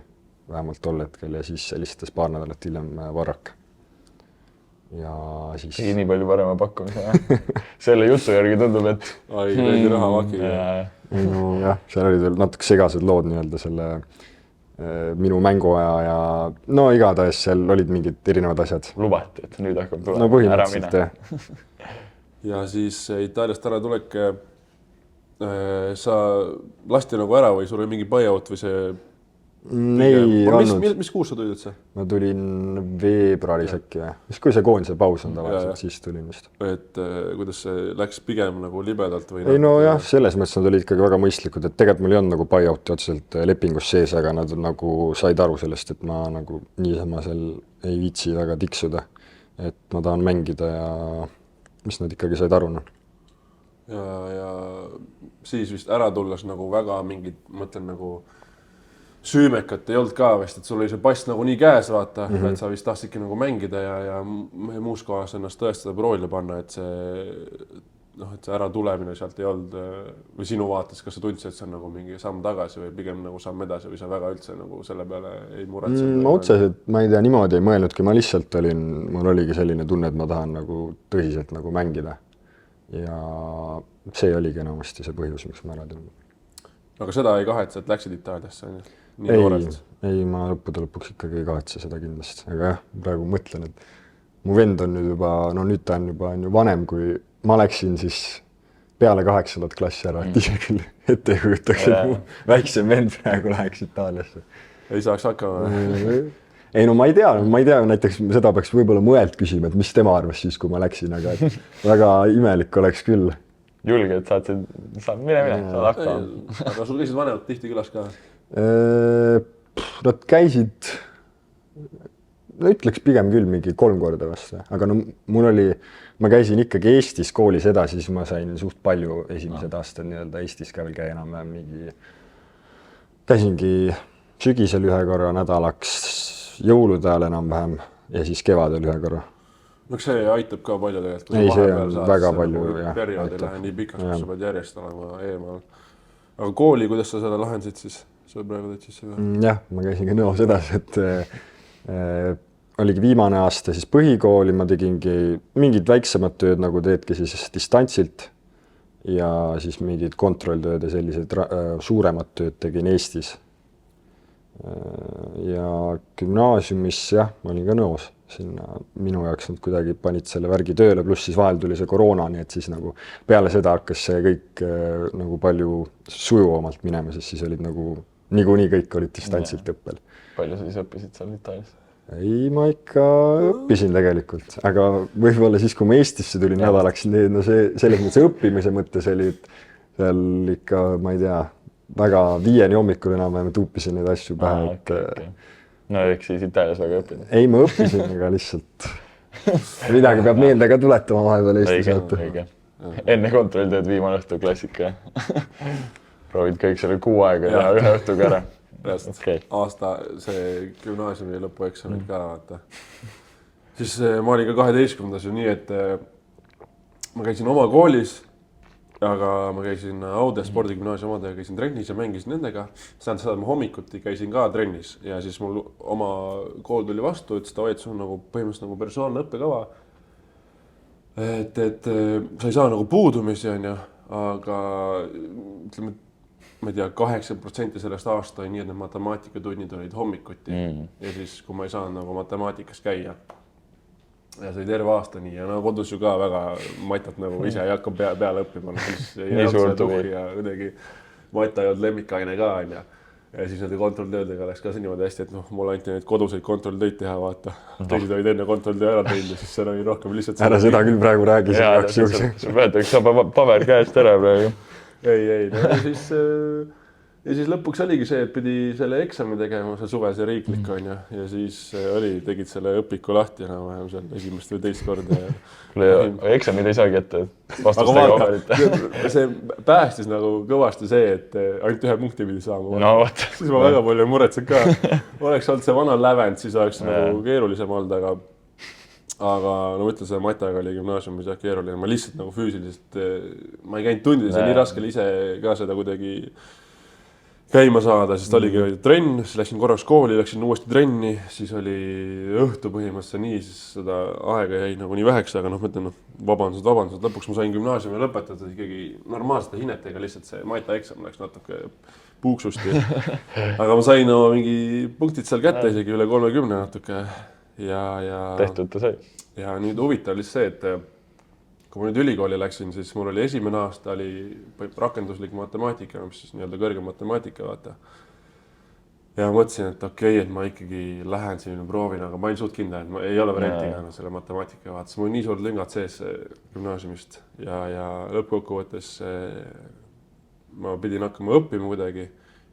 vähemalt tol hetkel, ja siis helistas paar nädalat hiljem Varrak. Ja siis... Tegi nii palju parema pakkumise. Selle jutu järgi tundub, et... Ai, veidi raha vaki. No jah, seal olid veel natuke segased lood nii-öelda selle minu mänguaja ja no igatahes seal olid mingid erinevad asjad. Lubati, et nüüd hakkab tulema. No põhimõtteliselt, jah. Ja siis Itaaliast ära tulek, sa lasti nagu ära või sul oli mingi buyout või see... Ei olnud. Mis kuus sa tulid üldse? Ma tulin veebruaris äkki või? Mis kui see koondise paus on tavaliselt, siis tulin vist. Et kuidas see läks pigem nagu libedalt või? Ei no jah, selles mõttes nad olid ikkagi väga mõistlikud, et tegelikult mul ei olnud nagu buyouti otseselt lepingus sees, aga nad nagu said aru sellest, et ma nagu niisama seal ei viitsi väga tiksuda. Et ma tahan mängida ja mis nad ikkagi said aru. Ja siis vist ära tulles nagu väga mingid, mõtlen nagu süümekat ei olnud ka vist, et sul oli see pass nagu nii käes, vaata, et sa vist tahtsidki nagu mängida ja muus kohas ennast tõestada proovile panna, et see ära tulemine sealt ei olnud või sinu vaates, kas sa tundsid, et see on nagu mingi samm tagasi või pigem nagu samm edasi või sa väga üldse nagu selle peale ei muretsenud? Ma otseselt, ma ei tea, niimoodi ei mõelnudki, ma lihtsalt mul oligi selline tunne, et ma tahan nagu tõsiselt nagu mängida ja see oligi enamasti see põhjus, miks ma ära tulin. Aga seda ei kahetse, et läksid Itaaliasse? Ei, ma lõppude lõpuks ikkagi ei kahetse seda kindlasti, aga jah, praegu mõtlen, et mu vend on nüüd juba, no nüüd ta on juba vanem, kui ma läksin siis peale 8. klassi ära, et ise küll ette ei kujutaks, et mu väiksem vend praegu läheks Itaaliasse. Ei saaks hakkama? Ei no ma ei tea, näiteks seda peaks võib-olla mõelt küsima, et mis tema arvas siis, kui ma läksin, aga väga imelik oleks küll. Julge, et saad mine, saad hakkama. Aga sul käisid vanemad tihti külas ka? Nad käisid, no ütleks pigem küll mingi 3 korda vastu, aga no ma käisin ikkagi Eestis koolis edasi, siis ma sain suht palju esimesed aastad nii-öelda Eestis ka veel käia enam käisingi sügisel 1 korra nädalaks, jõulude ajal enam-vähem ja siis kevadel 1 korra. No see aitab ka palju tegelikult. Ei, see on väga palju, jah. Periood ei lähe nii pikaks, kui sa pead järjest olema eemal. Aga kooli, kuidas sa seda lahendasid siis? Sa praegu teed siis seda? Jah, ma käisin ka nõos edasi, et oligi viimane aasta siis põhikooli, ma tegingi mingid väiksemad tööd, nagu teedki siis distantsilt ja siis mingid kontrolltööd ja sellised suuremad tööd tegin Eestis. Ja gümnaasiumis, jah, ma olin ka nõos. Minu jaoks nad kuidagi panid selle värgi tööle, pluss siis vahel tuli see koroona, nii et siis nagu peale seda hakkas see kõik nagu palju sujuvamalt minema, sest siis olid nagu niikuinii kõik olid distantsilt õppel. Palju sa siis õppisid seal Itaalias? Ei, ma ikka õppisin tegelikult, aga võib-olla siis, kui ma Eestisse tulin nädalaks, no see selles mõttes õppimise mõttes oli seal ikka, ma ei tea, väga 5 hommikul enam tuupisin neid asju pähe, Okay. No ehk siis Itaalias väga õppinud. Ei, ma õppisin, aga lihtsalt midagi peab meelde ka tuletama vahepeal Eestis. Õige. Enne kontrolltööd viimane õhtu klassika. Proovid kõik selle 6 aega teha 1 õhtuga ära. Okay. Aasta see gümnaasiumi lõpueksamid ka ära vaata. Siis ma olin ka 12. ju nii, et ma käisin oma koolis, aga ma käisin Aude spordigümnaasiumi ja käisin trennis ja mängisin nendega. Seda, ma hommikuti käisin ka trennis ja siis mul oma kool tuli vastu, ütles ta, et see on nagu põhimõtteliselt nagu personaalne õppekava. et sa ei saa nagu puudumisi, on ju, aga ütleme, ma ei tea, 80% sellest aasta oli nii, et need matemaatikatunnid olid hommikuti ja siis, kui ma ei saanud nagu matemaatikas käia. Ja see oli terve aasta nii ja no kodus ju ka väga matat nagu ise ei hakka peale õppima. Nii suurt huvi. Ja kuidagi mata ei olnud lemmikaine ka, on ja. Ja siis nende kontrolltöödega läks ka see niimoodi hästi, et noh, mul anti neid koduseid kontrolltöid teha, vaata. Teised olid enne kontrolltöö ära teinud ja siis seal oli rohkem lihtsalt... Ära seda küll praegu räägi. Jaa, sa võetakse paber käest ära praegu. Ei. Ja siis lõpuks oligi see, et pidi selle eksami tegema, see suve see riiklik on ja siis tegid selle õpiku lahti enam-vähem seal esimest või teist korda. Eksamil ei saagi ette vastustega omarita. See päästis nagu kõvasti see, et ainult 1 punkti pidi saama. No, siis ma väga palju muretsen ka. Oleks olnud see vana lävend, siis oleks nagu keerulisem olnud, aga no mõtlen, see mataga oli gümnaasiumis keeruline. Ma lihtsalt nagu füüsiliselt, ma ei käinud tundides ja nii raske ise ka seda kuidagi käima saada, sest oligi trenn, siis läksin korraks kooli, läksin uuesti trenni, siis oli õhtu põhimõtteliselt nii, siis seda aega jäi nagu nii väheks, aga noh, mõtlen, vabandused, lõpuks ma sain gümnaasiumi lõpetada ikkagi normaalsete hinnetega, lihtsalt see mata eksam läks natuke puuksusti. Aga ma sain mingi punktid seal kätte, isegi üle 30 natuke ja tehtud ta sai. Ja nüüd huvitav oli see, et kui ma nüüd ülikooli läksin, siis mul oli esimene aasta oli rakenduslik matemaatika, mis siis nii-öelda kõrge matemaatika, vaata. Ja mõtlesin, et okei, et ma ikkagi lähen siin proovin, aga ma ei suht kindla, et ma ei ole variantiga selle matemaatika, vaata. Mul nii suur lüngad sees gümnaasiumist ja lõppkokkuvõttes ma pidin hakkama õppima kuidagi.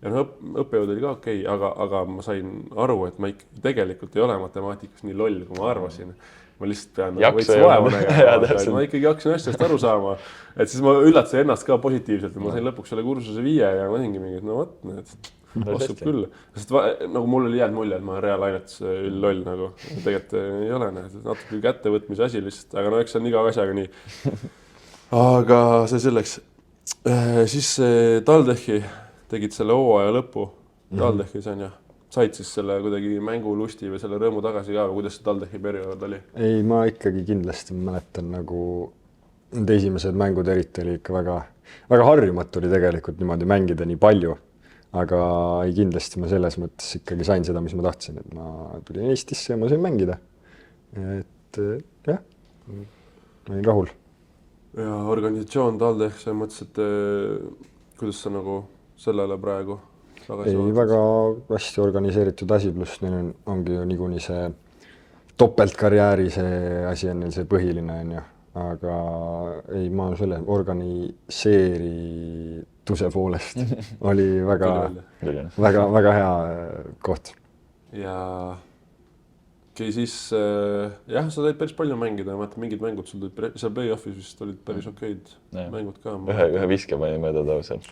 Ja õppejõud oli ka okei, aga ma sain aru, et ma ikkagi tegelikult ei ole matemaatikas nii loll, kui ma arvasin. Ma lihtsalt pean võits vaeva nägema, ma ikkagi hakkasin asjast aru saama. Et siis ma üllatasin ennast ka positiivselt, et ma sain lõpuks selle kursuse 5 ja ma olingi mingi, et no võt, oskab küll. Sest nagu mul oli jäänud mulje, et ma reaalainetes loll nagu. Tegelikult ei ole, natuke kättevõtmise asi lihtsalt, aga no eks see on iga asjaga nii. Aga see selleks. Siis TalTechi tegid selle hooaja lõpu. TalTechis on ja. Said siis selle kuidagi mängulusti või selle rõõmu tagasi ka, või kuidas see TalTechi periood oli? Ei, ma ikkagi kindlasti mäletan nagu need esimesed mängud eriti oli ikka väga harjumatu oli tegelikult niimoodi mängida nii palju, aga ei kindlasti ma selles mõttes ikkagi sain seda, mis ma tahtsin, et ma tulin Eestisse ja ma sain mängida. Et jah, ma olin rahul. Ja organisatsioon TalTech, see mõttes, et kuidas sa nagu sellele praegu ei, väga hästi organiseeritud asi, pluss neil ongi ju niikuinii see topeltkarjääri see asi on neil see põhiline, on ju. Aga ei, ma selle organiseerituse poolest oli väga hea koht. Ja siis, jah, sa said päris palju mängida, mingid mängud sul tulid, seal play-offis vist olid päris okeid mängud ka. Ühe viske pani mööda tõusel.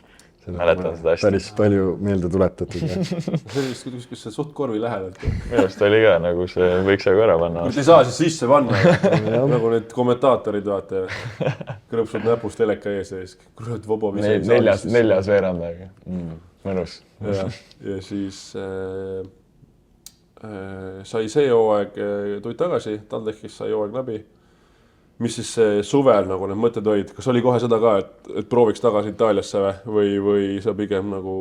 Mäletan seda hästi. Päris palju meelde tuletatud. See oli vist kus see suht korvi lähedalt. Minust oli ka, nagu see võiks nagu ära panna. Kui ei saa siis sisse panna. Nagu need kommentaatorid vaata. Krõpsud näpust teleka ees ja siis kurat vobo vise. Neljas veerand aega. Mõnus. Ja siis sai see hooaeg, tulid tagasi, TalTechis sai hooaeg läbi. Mis siis suvel nagu need mõtted olid? Kas oli kohe seda ka, et prooviks tagasi Itaaliasse või sa pigem nagu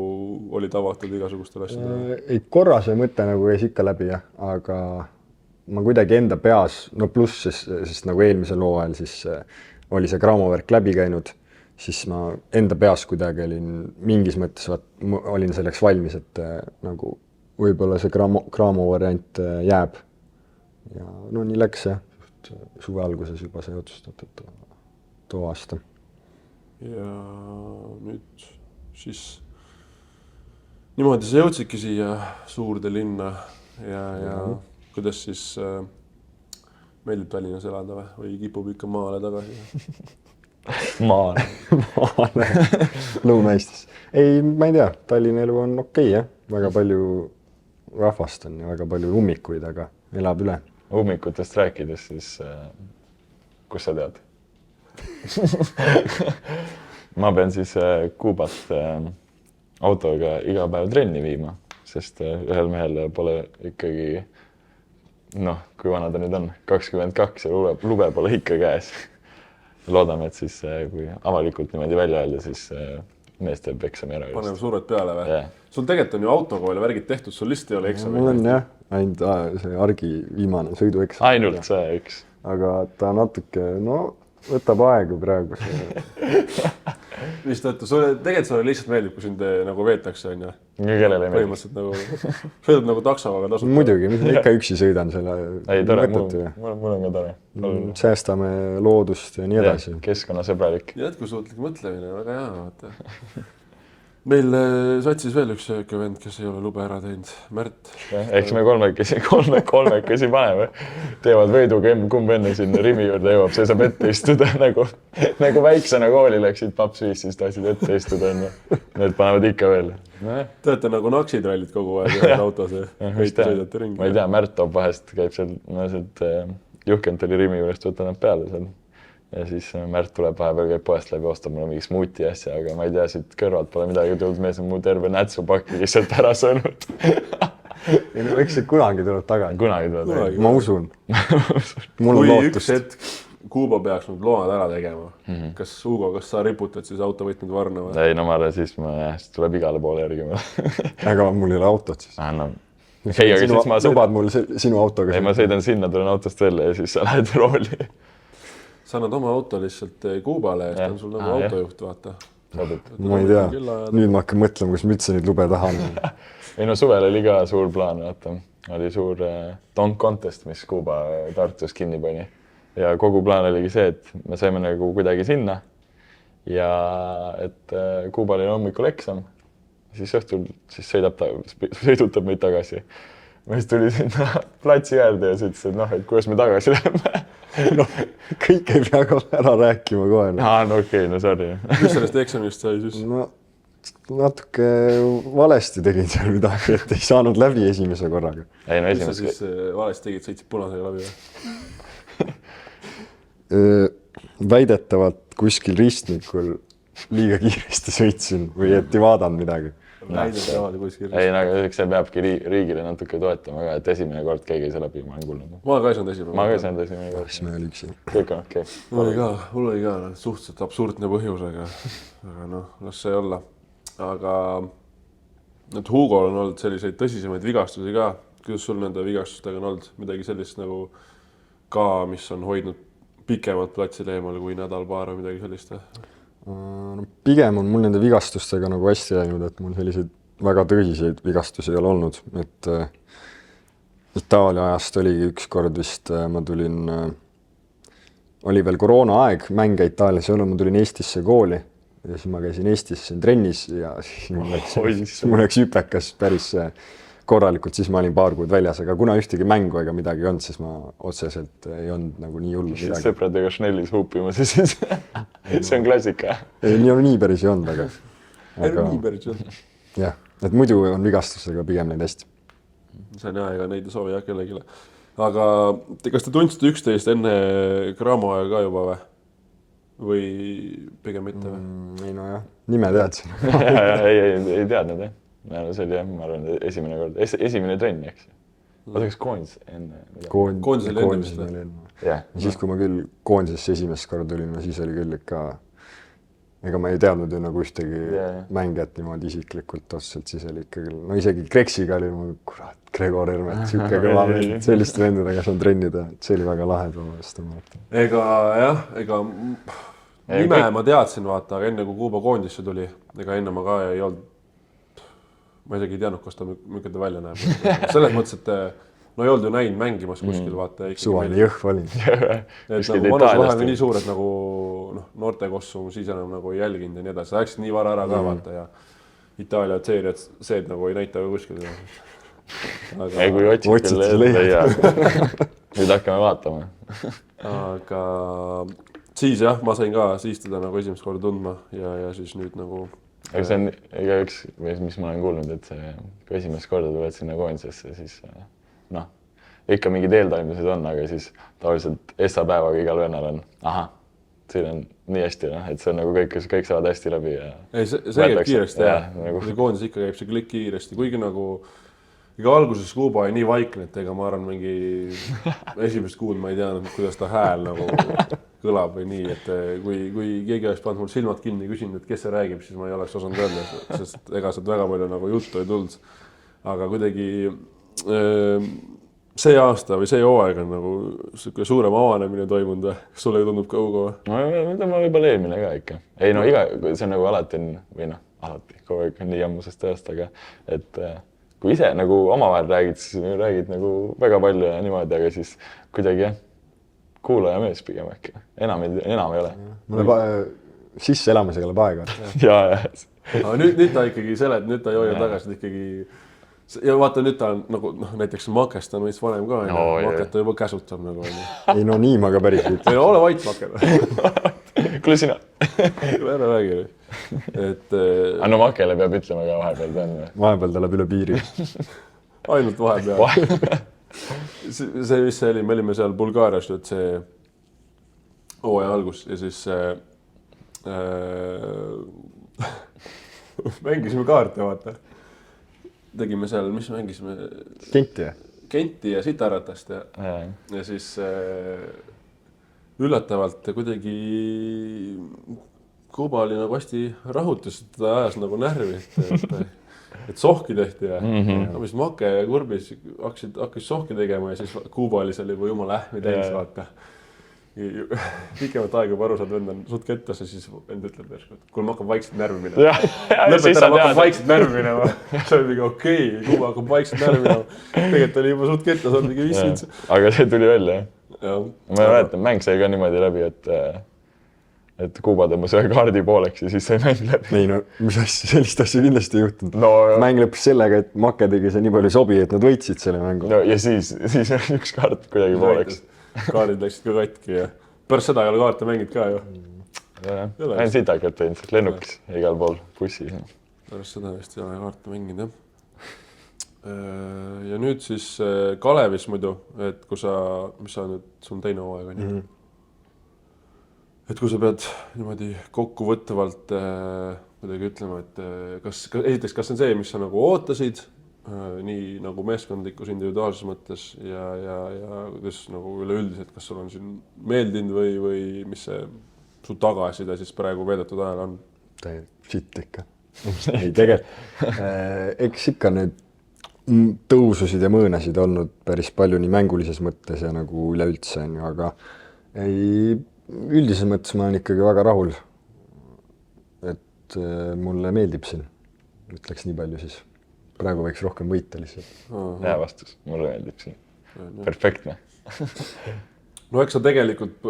olid avatud igasugustele asjadele? Ei, korra see mõte nagu jäis ikka läbi, aga ma kuidagi enda peas, no pluss, sest nagu eelmisel hooajal siis oli see Cramo-värk läbi käinud, siis ma enda peas kuidagi olin mingis mõttes, olin selleks valmis, et nagu võib-olla see Cramo variant jääb. Ja no nii läks see. Suve alguses juba sai otsustatud too aasta. Ja nüüd siis niimoodi sa jõudsidki siia suurde linna ja kuidas siis meeldib Tallinnas elada või kipub ikka maale tagasi? Maale. Lõuna-Eestis. Ei, ma ei tea, Tallinna elu on okei, jah. Väga palju rahvast on ja väga palju ummikuid, aga elab üle. Ummikutest rääkides, siis kus sa tead? Ma pean siis Kuubalt autoga iga päev trenni viima, sest ühel mehel pole ikkagi, noh, kui vana ta nüüd on, 22 ja lube pole ikka käes. loodame, et siis kui avalikult niimoodi välja öelda, siis mees teeb eksami ära. Paneme suured peale või? Yeah. Sul tegelikult on ju autokool ja värgid tehtud, sul lihtsalt ei ole eksami. Mul on jah, ainult see argi viimane sõidueksam. Ainult see üks. Aga ta natuke, võtab aegu praegu. Tegelikult sulle lihtsalt meeldib, kui sind nagu veetakse, on ju? Kellele ei meeldib. Põhimõtteliselt nagu, sõidab nagu taksoga tasuta. Muidugi, mis ma ikka üksi sõidan selle. Ei, tore, mul on ka tore. Säästame loodust ja nii edasi. Keskkonnasõbralik. Jätkusuutlik mõtlemine, väga hea, vaata. Meil satsis veel üks vend, kes ei ole lube ära teinud, Märt. Eks me kolmekesi paneme. Teevad võiduga, kumb enne sinna Rimi juurde jõuab, see saab ette istuda nagu väiksena kooli läksid paps viis, siis tahtsid ette istuda. Need panevad ikka veel. Te olete nagu naksitrallid kogu aeg autos ja sõidate ringi. Ma ei tea, Märt toob vahest, käib sealt Juhkent oli Rimi juurest, võtta nad peale seal. Ja siis Märt tuleb vahepeal, käib poest läbi, ostab mulle mingi smuuti asja, aga ma ei tea, siit kõrvalt pole midagi tulnud, mees on mu terve nätsupaki lihtsalt ära söönud. Eks see kunagi tuleb tagasi. Kunagi tuleb. Ma usun. Kui üks hetk Kuuba peaks nüüd load ära tegema, kas Hugo, kas sa riputad siis autovõtmed varna või? Ei, ma arvan, siis tuleb igale poole järgi. Aga mul ei ole autot siis. Lubad mul sinu autoga? Ei, ma sõidan sinna, tulen autost välja ja siis sa lähed rooli. Sa annad oma auto lihtsalt Kuubale ja on sul nagu autojuht, vaata. Ma ei tea, nüüd ma hakkan mõtlema, kus ma üldse nüüd lube tahan. Ei no suvel oli ka suur plaan, vaata. Oli suur Dunk Contest, mis Kuuba Tartus kinni pani. Ja kogu plaan oligi see, et me saime nagu kuidagi sinna ja et Kuubal oli hommikul eksam, siis õhtul siis sõidutab meid tagasi. Ma siis tuli sinna platsi äärde ja siis ütles, et kuidas me tagasi läheme. Kõik ei pea ka ära rääkima kohe. Okei, sorry. Mis sellest eksamist sai siis? Natuke valesti tegin seal midagi, et ei saanud läbi esimese korraga. Mis sa siis valesti tegid, sõitsid punasega läbi või? Väidetavalt kuskil ristmikul liiga kiiresti sõitsin või et ei vaadanud midagi. Väidetavalt kuskil ristmikul. Ei, aga see peabki riigile natuke toetama ka, et esimene kord keegi ei saa läbi, ma olen kuulnud. Ma ka ei saanud esimene. Ma ka ei saanud esimene kord. Siis me oli üksi. Kõik on okei. Mul oli ka suhteliselt absurdne põhjus, aga las see olla. Aga Hugol on olnud selliseid tõsisemaid vigastusi ka. Kuidas sul nende vigastustega on olnud? Midagi sellist nagu ka, mis on hoidnud pikemalt platsile eemal kui nädal-paar või midagi sellist? Pigem on mul nende vigastustega nagu hästi läinud, et mul selliseid väga tõsiseid vigastusi ei ole olnud. Et Itaalia ajast oligi üks kord vist, ma tulin, oli veel koroona aeg, mänge Itaalias ei olnud, ma tulin Eestisse kooli ja siis ma käisin Eestis trennis ja siis mul läks hüpekas päris korralikult, siis ma olin paar kuud väljas, aga kuna ühtegi mängu ega midagi ei olnud, siis ma otseselt ei olnud nagu nii hullu midagi. Sõpradega Schnellis huupima siis. See on klassika. Nii päris ei olnud, aga... Nii päris ei olnud. Jah, et muidu on vigastusega pigem neid hästi. See on hea, ega neid ei soovi jah kellegile. Aga kas te tundsite üksteist enne Cramo aja ka juba või? Või pigem mitte või? Ei no jah, nime teadsin. Ei teadnud jah. See oli jah, ma arvan, esimene kord, esimene trenn, eks. Vaata, kas koondis enne? Koondis oli enne vist või? Ja siis, kui ma küll koondisesse esimest korda tulin, siis oli küll ikka, ega ma ei teadnud ju nagu ühtegi mängijat niimoodi isiklikult otseselt, siis oli ikka küll, no isegi Kreksiga oli mu, kurat, Gregor Hermet, siuke kõva meil selliste vendadega saan trennida, see oli väga lahe toomast. Ega jah, nime ma teadsin, vaata, aga enne kui Kuuba koondisse tuli, ega enne ma ka ei olnud. Ma isegi ei teadnud, kas ta mükelde välja näeb. Selles mõttes, et no ei olnud ju näinud mängimas kuskil, vaata. Suvaline jõhv oli. Et nagu manus vahel nii suur, et nagu noortekossu siis enam nagu ei jälginud ja nii edasi. Läksid nii vara ära ka, vaata, ja Itaalia seed nagu ei näita ka kuskil. Ei, kui otsid küll leia. Nüüd hakkame vaatama. Aga siis jah, ma sain ka siis teda nagu esimest korda tundma ja siis nüüd nagu... Aga see on üks, mis ma olen kuulnud, et kui esimest korda tuled sinna koondisesse, siis ikka mingid eeltoimised on, aga siis tavaliselt päevaga igal vennal on, siin on nii hästi, et see on nagu kõik saavad hästi läbi. Ei, see käib kiiresti, see koondis ikka käib see klikk kiiresti, kuigi nagu iga alguses Kuuba oli nii vaikne, et ega ma arvan mingi esimest kuud ma ei teadnud, kuidas ta hääl nagu kõlab või nii, et kui keegi oleks pannud mul silmad kinni ja küsinud, et kes see räägib, siis ma ei oleks osanud öelda, sest ega sealt väga palju nagu juttu ei tulnud. Aga kuidagi see aasta või see hooaeg on nagu suurem avanemine toimunud või? Kas sulle tundub ka Hugo? Ma võib-olla eelmine ka ikka. Ei no see on nagu alati või noh, alati kogu aeg nii ammusest ajast, aga et kui ise nagu omavahel räägid, siis räägid nagu väga palju ja niimoodi, aga siis kuidagi jah, kuulaja mees pigem äkki. Enam ei ole. Mulle sisse elamisega läheb aega. Ja. Nüüd ta ikkagi nüüd ta ei hoia tagasi ikkagi. Ja vaata, nüüd ta on nagu näiteks Makest on meist vanem ka. Maket ta juba käsutab nagu. Ei no nii ma ka päris ütleks. Ei no ole vait Maket. Kuule sina. Ära räägi. No Makele peab ütlema ka vahepeal ta on. Vahepeal ta läheb üle piiri. Ainult vahepeal. See, mis see oli, me olime seal Bulgaarias nüüd see hooaja algus ja siis mängisime kaarte, vaata. Tegime seal, mis mängisime? Kenti ja Sitaratast ja siis üllatavalt kuidagi Kuba oli nagu hästi rahutus, et ta ajas nagu närvi, et sohki tehti ja mis Make ja Kurbis hakkas sohki tegema ja siis Kuba oli seal juba jumala ähmi täis, vaata. Pikemat aega paru saad vend on suht kettas ja siis vend ütleb järsku, et kuule ma hakkab vaikselt närvi minema. Lõpet ära, ma hakkab vaikselt närvi minema. See oli mingi okei, Kuba hakkab vaikselt närvi minema. Tegelikult oli juba suht kettas, on mingi 5 üldse. Aga see tuli välja, jah? Ma mäletan, mäng sai ka niimoodi läbi, et Kuba tõmbas ühe kaardi pooleks ja siis sai mäng läbi. Ei no, mis asja, sellist asja kindlasti ei juhtunud. Mäng lõppes sellega, et Make tegi see nii palju sobi, et nad võitsid selle mängu. No ja siis üks kaart kuidagi pooleks. Kaarid läksid ka katki ja pärast seda ei ole kaarte mängid ka ju. Ainult sitakalt teinud, lennukis igal pool bussi. Pärast seda vist ei ole kaarte mängid, jah. Ja nüüd siis Kalevis muidu, et kui mis sa nüüd, sul teine hooaeg on ju. Et kui sa pead niimoodi kokkuvõttevalt kuidagi ütlema, et kas on see, mis sa nagu ootasid, nii nagu meeskondlikus individuaalses mõttes ja kuidas nagu üleüldiselt, kas sul on siin meeldinud või mis see su tagasiside siis praegu veedetud ajal on? Sitt ikka. Ei tegelikult. Eks ikka need tõususid ja mõõnasid olnud päris palju nii mängulises mõttes ja nagu üleüldse on ju, aga üldises mõttes ma olen ikkagi väga rahul. Et mulle meeldib siin, ütleks nii palju siis. Praegu võiks rohkem võita lihtsalt. Hea vastus, mulle meeldib siin. Perfektne. No eks sa tegelikult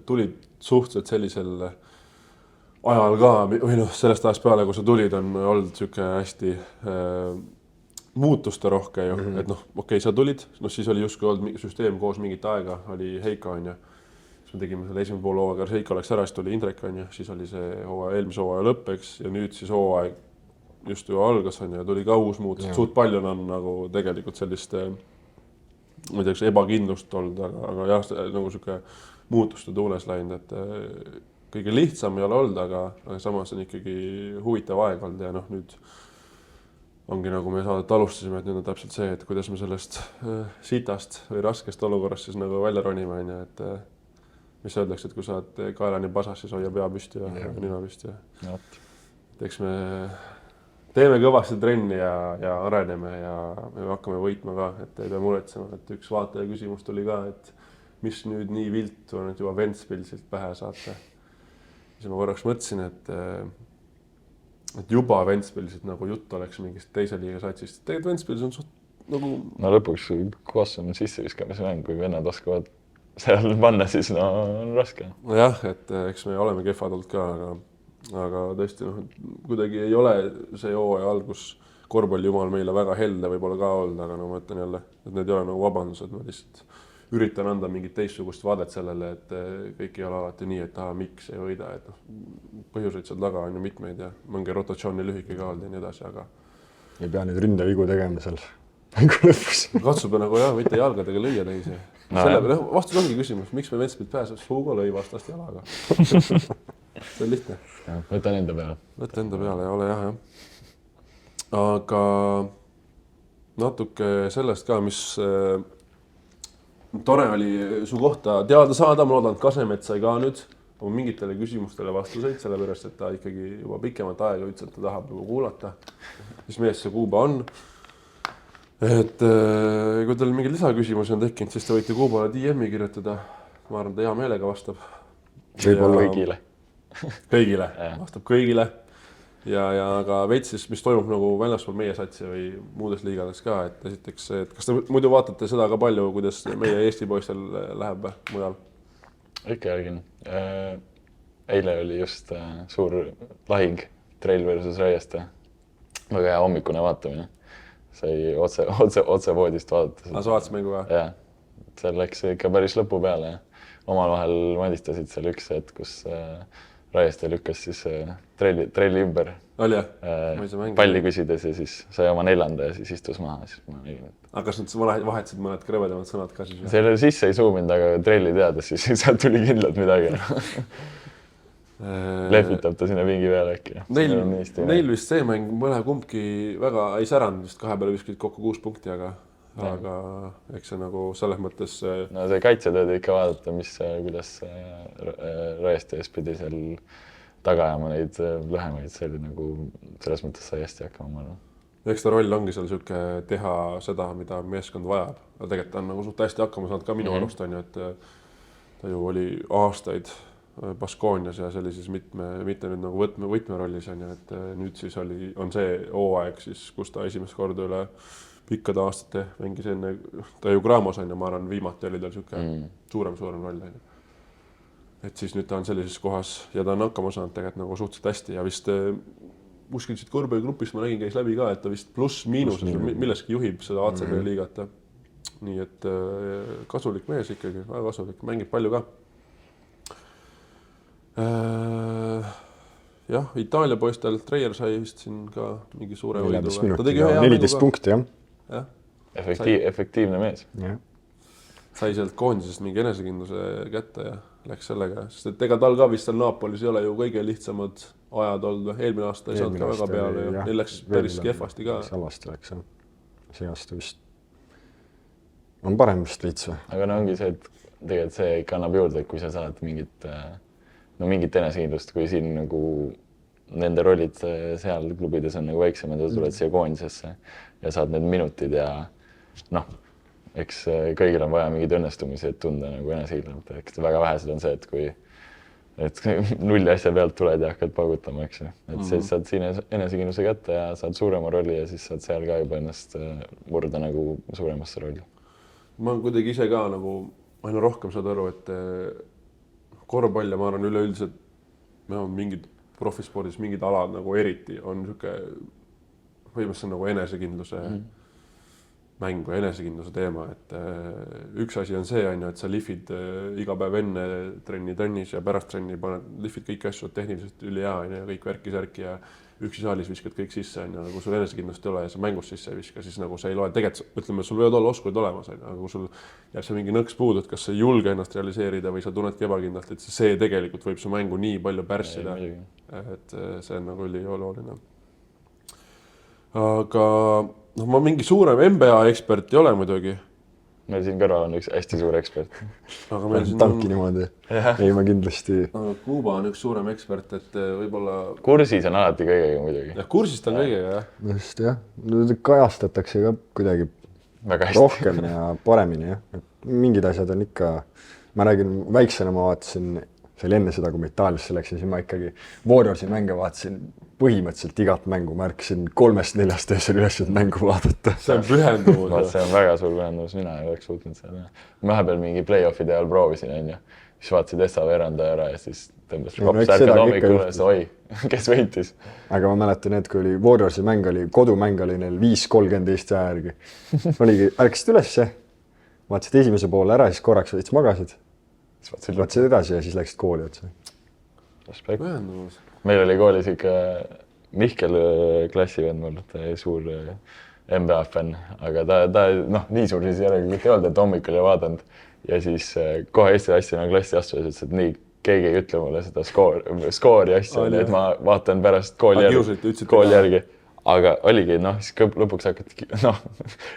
tulid suhteliselt sellisel ajal ka, või sellest ajast peale, kui sa tulid, on olnud siuke hästi muutuste rohke ju, et okei, sa tulid, siis oli justkui olnud süsteem koos mingit aega, oli Heiko on ju. Siis me tegime selle esimene pool hooaega, Heiko läks ära, siis tuli Indrek on ju, siis oli see eelmise hooaja lõppeks ja nüüd siis hooaeg just ju algas on ja tuli ka uus muutus. Suht palju on nagu tegelikult sellist ma ei tea, ebakindlust olnud, aga jah, nagu siuke muutuste tuules läinud, et kõige lihtsam ei ole olnud, aga samas on ikkagi huvitav aeg olnud ja nüüd ongi nagu me saadet alustasime, et nüüd on täpselt see, et kuidas me sellest sitast või raskest olukorrast siis nagu välja ronime, et mis öeldakse, et kui sa oled kaelani pasas, siis hoia pea püsti ja nina püsti. Eks me teeme kõvasti trenni ja areneme ja me hakkame võitma ka, et ei pea muretsema, et üks vaataja küsimus tuli ka, et mis nüüd nii viltu on, et juba Ventspilsilt pähe saate. Siis ma korraks mõtlesin, et juba Ventspilsilt nagu jutt oleks mingist teise liiga satsist. Tegelikult Ventspils on suht nagu... No lõpuks koosame sisse viskamise mäng, kui vennad oskavad seal panna, siis on raske. Jah, et eks me oleme kehvad olnud ka, aga tõesti kuidagi ei ole see hooaja algus korvpalli jumal meile väga helde võib-olla ka olnud, aga ma ütlen jälle, et need ei ole nagu vabandused, ma lihtsalt üritan anda mingit teistsugust vaadet sellele, et kõik ei ole alati nii, et miks ei võida, et põhjuseid seal taga on ju mitmeid ja mõngi rotatsiooni lühike ka olnud ja nii edasi, aga ei pea nüüd ründevigu tegema seal mängu lõpus. Katsub nagu võite jalgadega lüüa teisi. Vastus ongi küsimus, miks me Ventspilt pääses, Hugo lõi vastast jalaga. See on lihtne. Võta enda peale. Võta enda peale ja ole jah. Aga natuke sellest ka, mis tore oli su kohta teada saada, ma loodan, et Kasemets sai ka nüüd mingitele küsimustele vastuseid, sellepärast, et ta ikkagi juba pikemat aega ütles, et ta tahab nagu kuulata, mis mees see Kuuba on. Et kui teil mingi lisaküsimusi on tekkinud, siis te võite Kuubale DM-i kirjutada. Ma arvan, ta hea meelega vastab. Võib-olla kõigile. Kõigile, vastab kõigile. Ja aga veitsis, mis toimub nagu väljaspool meie satsi või muudes liigades ka, et esiteks, et kas te muidu vaatate seda ka palju, kuidas meie Eesti poistel läheb mujal? Ikka jälgin. Eile oli just suur lahing Trail versus Raieste. Väga hea hommikune vaatamine. Sai otse voodist vaadata. Sa vaatasid mängu ka? Jah, seal läks ikka päris lõpu peale. Omal vahel madistasid seal üks hetk, kus Raieste lükkas siis trelli ümber. Oli jah? Palli küsides ja siis sai oma 4. ja siis istus maha. Aga kas nad vahetsid mõned krõvedamad sõnad ka siis? Selle sisse ei suuminud, aga trelli teades siis sealt tuli kindlalt midagi. Lehvitab ta sinna pingi peale äkki. Neil vist see mäng mõne kumbki väga ei säranud, vist 2 peale viskid kokku 6 punkti, aga eks see nagu selles mõttes... No see kaitsetööd ikka vaadata, kuidas Raieste ees pidi seal taga ajama neid lühemaid, see oli nagu selles mõttes sai hästi hakkama. Eks ta roll ongi seal siuke teha seda, mida meeskond vajab. Aga tegelikult on nagu suht hästi hakkama saanud ka minu arust on ju, et ta ju oli aastaid Baskoonias ja sellises mitte nüüd nagu võtmerollis on ju, et nüüd siis on see hooaeg siis, kus ta esimest korda üle pikkade aastate mängis enne, ta ju Graamos on ja ma arvan, viimati oli tal siuke suurem roll. Et siis nüüd ta on sellises kohas ja ta on hakkama saanud tegelikult nagu suhteliselt hästi ja vist kuskil siit korvpalligrupist ma nägin käis läbi ka, et ta vist pluss-miinuses milleski juhib seda ACB liigat. Nii et kasulik mees ikkagi, väga kasulik, mängib palju ka. Jah, Itaalia poistel Treier sai vist siin ka mingi suure võiduga. Ta tegi 14 punkti, jah. Efektiivne mees. Sai sealt koondisest mingi enesekindluse kätte ja läks sellega. Sest et ega tal ka vist seal Naapolis ei ole ju kõige lihtsamad ajad olnud. Eelmine aasta ei saanud ka väga peale ja neil läks päris kehvasti ka. Salasti läks, jah. See aasta vist on parem vist liits või? Aga no ongi see, et tegelikult see ikka annab juurde, kui sa saad mingit enesekindlust, kui siin nagu nende rollid seal klubides on nagu väiksemad ja tuled siia koondisesse ja saad need minutid ja eks kõigil on vaja mingeid õnnestumisi, et tunda nagu enesekindlalt. Eks väga vähesed on see, et kui 0 asja pealt tuled ja hakkad paugutama, eks ju. Et siis saad siin enesekindluse kätte ja saad suurema rolli ja siis saad seal ka juba ennast murda nagu suuremasse rolli. Ma kuidagi ise ka nagu aina rohkem saad aru, et korvpall ja ma arvan üleüldiselt mingid profispordis, mingid alad nagu eriti on niisugune põhimõtteliselt nagu enesekindluse mäng või enesekindluse teema, et üks asi on see, et sa lihvid iga päev enne trennis ja pärast trenni lihvid kõik asjad tehniliselt üli hea ja kõik värki-särki ja üksi saalis viskad kõik sisse, kui sul enesekindlust ei ole ja sa mängus sisse ei viska, siis nagu sa ei loe. Tegelikult, ütleme, sul võivad olla oskused olemas, aga kui sul jääb see mingi nõks puudu, et kas sa ei julge ennast realiseerida või sa tunnedki ebakindlalt, et see tegelikult võib su mängu nii palju pärssida, et see on nagu oluline. Aga ma mingi suurem NBA ekspert ei ole muidugi. Meil siin kõrval on üks hästi suur ekspert. Aga meil siin tanki niimoodi. Ei, ma kindlasti... Kuuba on üks suurem ekspert, et võib-olla... Kursis on alati kõigega muidugi. Ja kursist on kõigega, jah. Just, jah. Kajastatakse ka kuidagi rohkem ja paremini, jah. Mingid asjad on ikka... Ma räägin, väiksena ma vaatasin, see oli enne seda, kui ma Itaaliasse läksin, siis ma ikkagi Warriorsi mänge vaatasin põhimõtteliselt igat mängu, märkisin 3-4 öösel üles, et mängu vaadata. See on pühendumus. See on väga suur pühendumus, mina ei oleks suutnud seda. Ma vahepeal mingi play-offide ajal proovisin, siis vaatasid Essa veranda ära ja siis tõmbas kopsärkad hommikul ja oi, kes võitis. Aga ma mäletan, et kui oli Warriorsi mäng, kodumäng oli neil 5:30 Eesti aja järgi. Oligi, ärkasid ülesse, vaatasid esimese poole ära, siis korraks veits magasid. Vaatasid edasi ja siis läksid kooli otsa. Pühendumus. Meil oli koolis ikka Mihkel klassivend mul, ta oli suur NBA fänn, aga ta nii suur siis järelikult ei olnud, et hommikul ei vaadanud. Ja siis kohe Eesti asjana klassi astudes ütles, et nii keegi ei ütle mulle seda skoori asja, et ma vaatan pärast kooli järgi. aga oligi, siis lõpuks hakati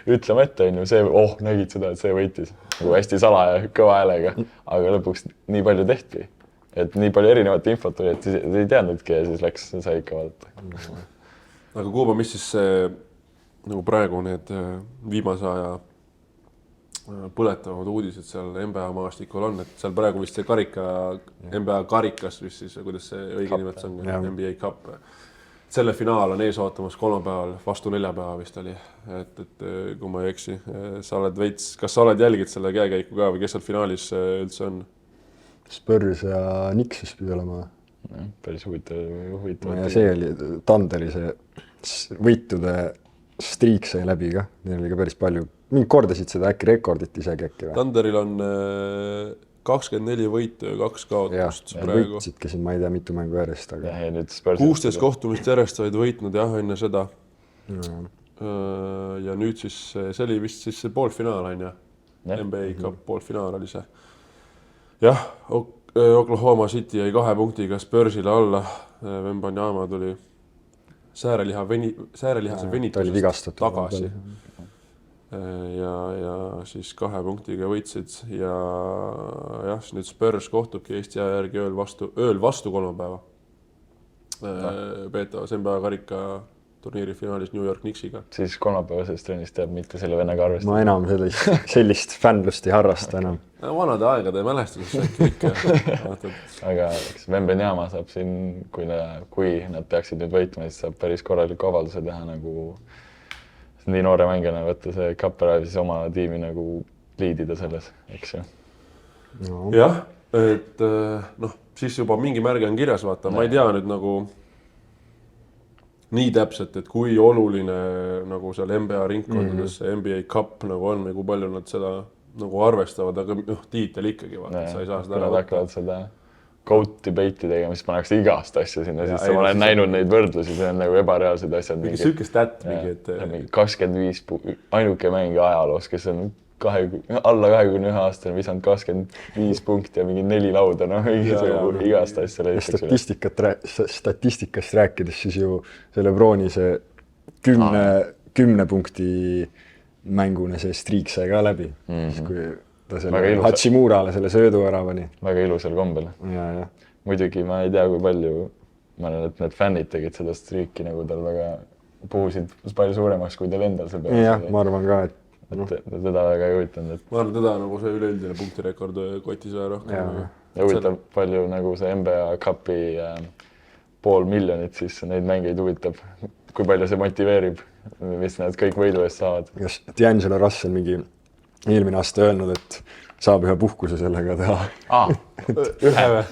ütlema ette, see, nägid seda, et see võitis nagu hästi salaja kõva häälega, aga lõpuks nii palju tehti, et nii palju erinevat infot oli, et ei teadnudki ja siis sai ikka vaadata. Aga Kuuba, mis siis nagu praegu need viimase aja põletavamad uudised seal NBA maastikul on, et seal praegu vist see NBA karikas vist siis, kuidas see õige nimetus on, NBA Cup. Selle finaal on ees ootamas kolmapäeval, vastu neljapäeva vist oli, et kui ma ei eksi, sa oled veits, kas sa oled jälgid selle käekäiku ka või kes seal finaalis üldse on? Spurs ja Knicks vist pidi olema. Päris huvitav. Ja see oli Thunderi see võitude striik sai läbi ka, neil oli ka päris palju. Mind kordasid seda äkki rekordit isegi äkki. Thunderil on 24 võitu ja 2 kaotust praegu. Võitsidki siin, ma ei tea, mitu mängu järjest. Aga... 16 kohtumist järjest olid võitnud enne seda. Ja nüüd siis, see oli vist siis see poolfinaal on ja. NBA Cup poolfinaal oli see. Jah, Oklahoma City jäi 2 punktiga Spursile alla. Wembanyama tuli säärelihase venitusest tagasi. Ja siis 2 punktiga võitsid ja jah, nüüd Spurs kohtubki Eesti aja järgi ööl vastu kolmapäeva. Peetavas NBA karika turniiri finaalis New York Knicksiga. Siis kolmapäevasest trennist teab mitte selle vennaga arvestada. Ma enam sellist fännlust ei harrasta enam. Vanade aegade mälestuseks ikka. Aga Wembanyama saab siin, kui nad peaksid nüüd võitma, siis saab päris korraliku avalduse teha nagu nii noore mängijana võtta see Kapera siis oma tiimi nagu liidida selles, eks ju. No. Jah, et siis juba mingi märge on kirjas, vaata. Ma ei tea nüüd nagu nii täpselt, et kui oluline nagu seal NBA ringkondades NBA Cup nagu on või kui palju nad seda nagu arvestavad, aga tiitel ikkagi, vaata, sa ei saa seda ära võtta. Nad hakkavad seda GOAT debate'i tegema, siis pannakse igast asja sinna, siis ma olen näinud neid võrdlusi, see on nagu ebareaalsed asjad. Mingi süüke stat, mingi, et... 25 ainuke mängi ajaloos, kes on alla 21 aastane, visanud 25 punkti ja mingi 4 lauda, igast asja. Statistikast rääkides siis ju see LeBroni see 10 punkti mängune see striik sai ka läbi, siis kui ta selle Hachimurale selle söödu ära pani. Väga ilusal kombel. Muidugi ma ei tea, kui palju, ma olen, et need fännid tegid seda striiki, nagu tal väga puhusid palju suuremaks, kui teil endal see peal. Jah, ma arvan ka, et teda väga ei huvitanud. Ma arvan, teda nagu see üleüldine punktirekord kotis ära rohkem. Ja huvitab palju nagu see NBA Cupi 500 000, siis neid mängeid huvitab, kui palju see motiveerib, mis nad kõik võidu eest saavad. Kas D'Angelo Russell mingi eelmine aasta öelnud, et saab ühe puhkuse sellega teha. Ühe või?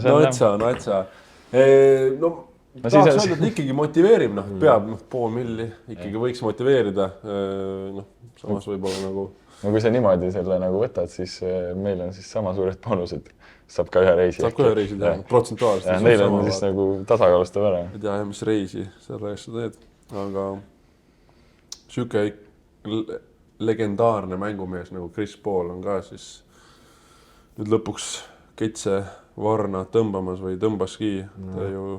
No et sa. Tahaks öelda, et ikkagi motiveerib, peab 500 000 ikkagi võiks motiveerida. Samas võib-olla nagu... No kui sa niimoodi selle nagu võtad, siis meil on siis sama suured bonused. Saab ka ühe reisi. Saab ka ühe reisi teha, protsentuaalselt. Neil on siis nagu tasakaalustav ära. Ei tea, mis reisi selle eest sa teed. Aga süke legendaarne mängumees nagu Chris Paul on ka siis nüüd lõpuks ketse varna tõmbamas või tõmbaski.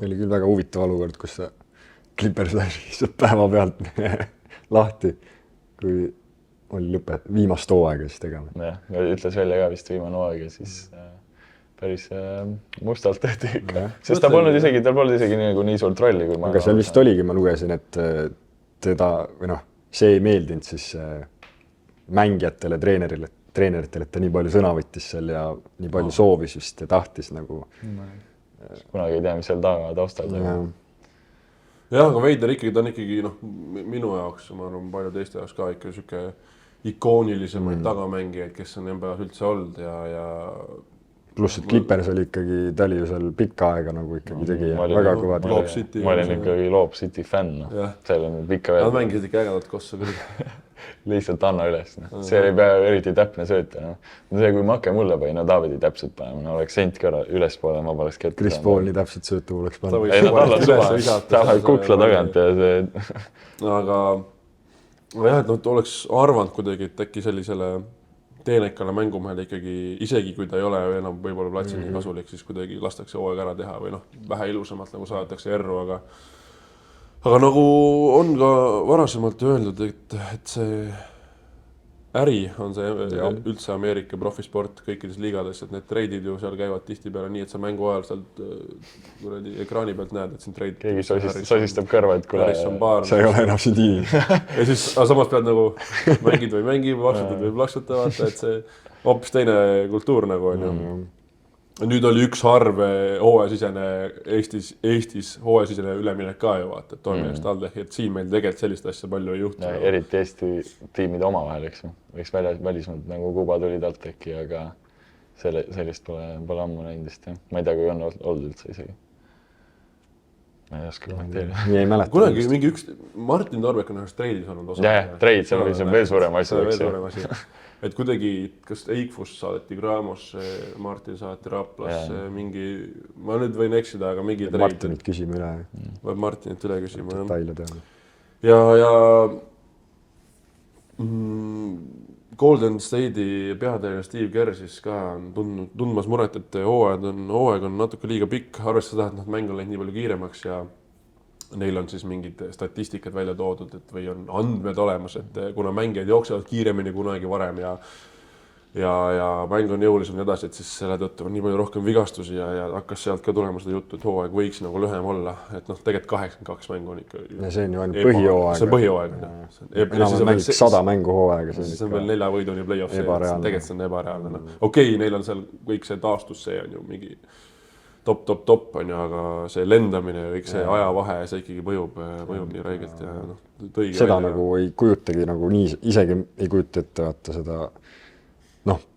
Oli küll väga huvitav olukord, kus ta Clippers sai päeva pealt lahti, kui oli viimast hooaega siis tegema. Ja ütles välja ka vist viimane hooaega, siis päris mustalt tehti ikka. Sest tal polnud isegi nii suurt rolli, kui ma... Aga seal vist oligi, ma lugesin, et teda, või see ei meeldinud siis mängijatele, treeneritele, et ta nii palju sõna võttis seal ja nii palju soovis vist ja tahtis nagu... Kunagi ei tea, mis seal taustal. Jah, aga Veider ikkagi, ta on ikkagi minu jaoks, ma arvan, palju teiste jaoks ka ikka süke ikoonilisemaid tagamängijaid, kes on NBA-s üldse olnud ja... Pluss, et Clippers oli ikkagi, ta oli ju seal pikka aega nagu ikkagi tegi väga kõva tegi. Ma olin ikkagi Lob City fänn. Seal on pikka veel. Nad mängisid ikka ägedat kossa küll. Lihtsalt anna üles. See ei pea eriti täpne sööta. See, kui Make mulle või, Davidi täpselt panema, oleks sent ka üles poole, ma poleks kett. Chris Paul nii täpselt söötu oleks panema. Ei, nad alla suva, tahavad kukla tagant ja see... Aga jah, et oleks arvanud kuidagi, et äkki sellisele teenekale mängumehele ikkagi, isegi kui ta ei ole enam võib-olla platsil kasulik, siis kuidagi lastakse hooaeg ära teha või vähe ilusamalt nagu saadetakse erru, aga aga nagu on ka varasemalt öeldud, et see äri on see üldse Ameerika profisport kõikides liigades, et need treidid ju seal käivad tihtipeale nii, et sa mängu ajal sealt ekraani pealt näed, et siin treid. Keegi sosistab kõrva, et kuule, sa ei ole enam see tiim. Ja siis samas pead nagu mängid või mängib, plaksutad või plaksuta, vaata, et see hoopis teine kultuur nagu on ju. Nüüd oli üks harv hooajasisene Eestis hooajasisene üleminek ka ju vaata, et toime eest Aldehi, et siin meil tegelikult sellist asja palju ei juhtu. Eriti Eesti tiimide omavahel, eks ju. Võiks välismaalt nagu Kuba tuli Alteki, aga sellist pole ammu näindist. Ma ei tea, kui on olnud üldse isegi. Ma ei oska kommenteerida. Nii ei mäleta. Kunagi mingi Martin Torbek on ühes treidis olnud osa. Jah, treid, see oli veel suurem asja. Et kuidagi, kas Eikfus saadeti Graamosse, Martin saadeti Raplasse, mingi, ma nüüd võin eksida, aga mingi treid. Martinit küsime üle. Võib Martinit üle küsima. Detaile teame. Ja Golden State'i peatreener Steve Kerr siis ka on tundmas muret, et hooaeg on natuke liiga pikk, arvestades seda, et mäng on läinud nii palju kiiremaks ja neil on siis mingid statistikad välja toodud, et või on andmed olemas, et kuna mängijad jooksevad kiiremini kunagi varem ja mäng on jõulisem nii edasi, et siis selle tõttu on nii palju rohkem vigastusi ja hakkas sealt ka tulema seda juttu, et hooaeg võiks nagu lühem olla, et tegelikult 82 mängu on ikka. Ja see on ju ainult põhihooaeg. See on põhihooaeg. Enam on mängid 100 mängu hooaega. See on veel 4 võiduni play-off, tegelikult see on ebareaalne. Okei, neil on seal kõik see taastus, see on ju mingi top on ju, aga see lendamine ja kõik see ajavahe, see ikkagi mõjub nii räigelt ja tõigi seda välja. Nagu ei kujutagi nagu nii, isegi ei kujuta ette vaata seda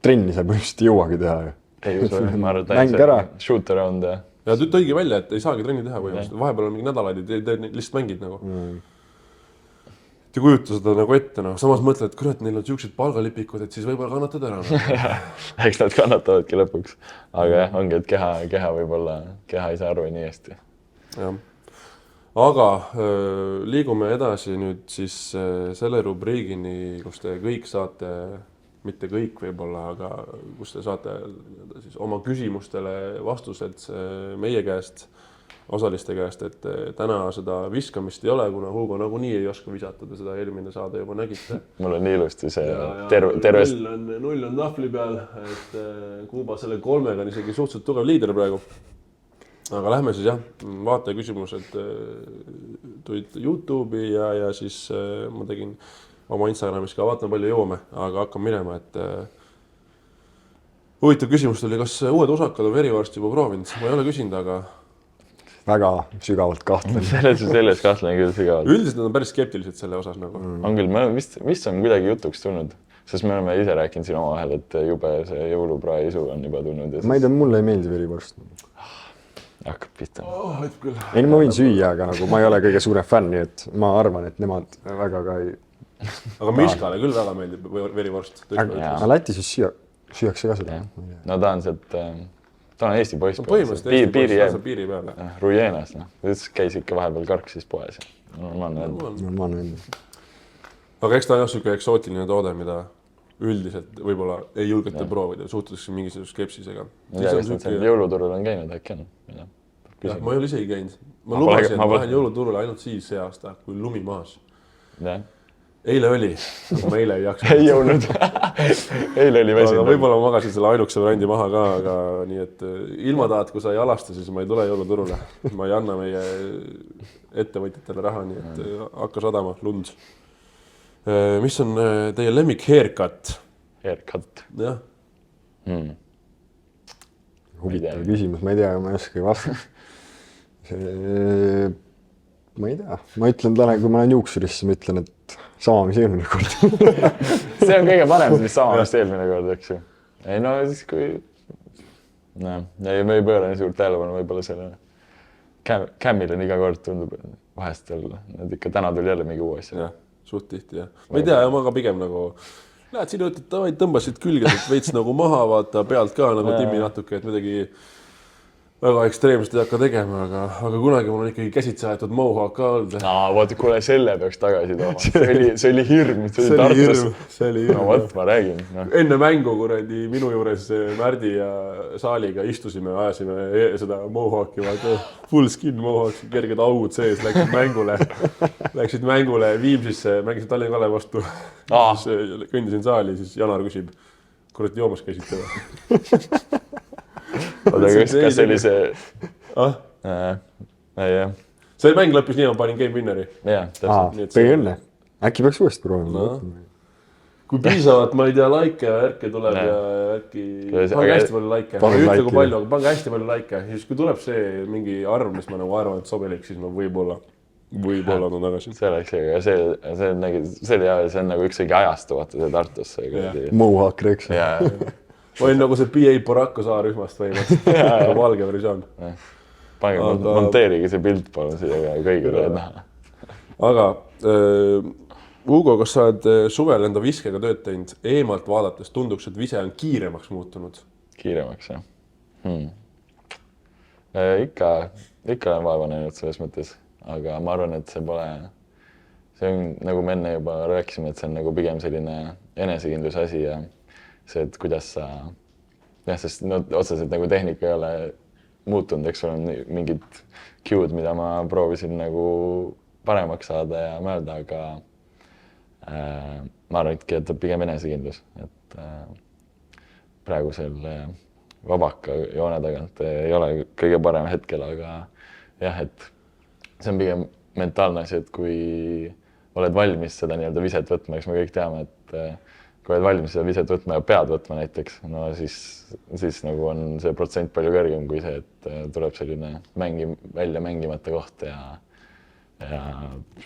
trenni sa põhimõtteliselt ei jõuagi teha ju. Ei usu, ma arvan, mäng ära. Shoot around ja tõigi välja, et ei saagi trenni teha põhimõtteliselt. Vahepeal on mingi nädalaid ja lihtsalt mängid nagu. Ei kujuta seda nagu ette. Samas mõtled, et kurat, neil on siuksed palgalipikud, et siis võib-olla kannatad ära. Eks nad kannatavadki lõpuks. Aga jah, ongi, et keha võib-olla, keha ei saa aru nii hästi. Jah. Aga liigume edasi nüüd siis selle rubriigini, kus te kõik saate, mitte kõik võib-olla, aga kus te saate siis oma küsimustele vastused meie käest, osaliste käest, et täna seda viskamist ei ole, kuna Hugo nagunii ei oska visata, te seda eelmine saade juba nägite. Mul on nii ilusti see tervest. Null on tahvli peal, et Kuuba selle 3-ga on isegi suhteliselt tugev liider praegu. Aga lähme siis vaataja küsimused tulid YouTube'i ja siis ma tegin oma Instagramis ka, vaatame palju jõuame, aga hakkame minema, et huvitav küsimus oli, kas uued osakad on verivarsti juba proovinud? Ma ei ole küsinud, aga väga sügavalt kahtlen. Selles kahtlen küll sügavalt. Üldiselt nad on päris skeptilised selle osas nagu. On küll, vist on kuidagi jutuks tulnud, sest me oleme ise rääkinud siin omavahel, et jube see jõuluprae isu on juba tulnud. Ma ei tea, mulle ei meeldi verivarst. Hakkab pihta. Ei, ma võin süüa, aga nagu ma ei ole kõige suurem fänn, nii et ma arvan, et nemad väga ka ei... Aga Miškale küll väga meeldib verivorst. Aga Lätis süüakse ka seda. No ta on sealt... Ta on Eesti poiss. Põhimõtteliselt Eesti poiss piiri peale. Rujenas, käis ikka vahepeal karksis poes. Normaalne enda. Aga eks ta on siuke eksootiline toode, mida üldiselt võib-olla ei julgeta proovida, suhtutakse mingisuguse skepsisega. Jõuluturul on käinud, äkki on. Ma ei ole isegi käinud. Ma lubasin, et ma lähen jõuluturule ainult siis see aasta, kui lumi maas. Eile oli, aga ma eile ei jaksa. Ei jõudnud. Eile oli väsinud. Võib-olla ma magasin selle ainukse variandi maha ka, aga nii, et ilma taad, kui sa ei alasta, siis ma ei tule jõuluturule. Ma ei anna meie ettevõtjatele raha, nii et hakka sadama lund. Mis on teie lemmik haircut? Haircut? Jah. Huvitav küsimus, ma ei tea, ma ei oska vastata. Ma ei tea. Ma ütlen täna, kui ma olen juuksuris, siis ma ütlen, et sama, mis eelmine kord. See on kõige parem, mis sama, mis eelmine kord, eks ju. Ei, no siis kui... me ei pööra nii suurt tähelepanu võib-olla selle... Kämmil on iga kord tundub vahestel, et ikka täna tuli jälle mingi uue asja. Jah, suht tihti, jah. Ma ei tea, ma ka pigem nagu... Lähed siin tõmbasid külged, et veits nagu maha vaata pealt ka nagu timmi natuke, et midagi... väga ekstreemselt ei hakka tegema, aga kunagi mul on ikkagi käsitsi aetud mohawk ka olnud. Vaata, kuule, selle peaks tagasi tooma. See oli hirm, see oli Tartus. See oli hirm. No vot, ma räägin. No. Enne mängu kuradi minu juures Märdi ja Saaliga istusime, ajasime seda mohawki, vaata full skin mohawk, kerged augud sees, läksid mängule Viimsisse, mängisid Tallinna Kalevi vastu. Kõndisin saali, siis Janar küsib, kurat joomas käisite või? Kas see oli see... See mäng lõppis nii, ma panin game winneri. Jah, täpselt. Kõige õnne. Äkki peaks uuesti proovima. Kui piisavalt, ma ei tea, like ja ärke tuleb ja äkki... Pange hästi palju like. Pange hästi palju like. Ja siis kui tuleb see mingi arv, mis ma nagu arvan, et sobilik, siis ma võib-olla on tagasi. See oleks ja see on nagu ükski ajastu, vaata see Tartusse. Mohawk reks. Ma olin nagu see PA Baracco saarühmast võimast, valge versioon. Monteerige see pilt palun siia kõigile näha. Aga Hugo, kas sa oled suvel enda viskega tööd teinud, eemalt vaadates tunduks, et vise on kiiremaks muutunud? Kiiremaks, jah. Ikka olen vaeva näinud selles mõttes, aga ma arvan, et see on, nagu me enne juba rääkisime, et see on nagu pigem selline enesekindluse asi ja see, et kuidas sa, sest otseselt nagu tehnika ei ole muutunud, eks on mingid cue'd, mida ma proovisin nagu paremaks saada ja mõelda, aga ma arvan, et pigem enesekindlus, et praegusel vabaka joone tagant ei ole kõige parem hetkel, aga jah, et see on pigem mentaalne asi, et kui oled valmis seda nii-öelda viset võtma, eks me kõik teame, et kui oled valmis seda viset võtma ja pead võtma näiteks, no siis nagu on see protsent palju kõrgem kui see, et tuleb selline välja mängimata koht ja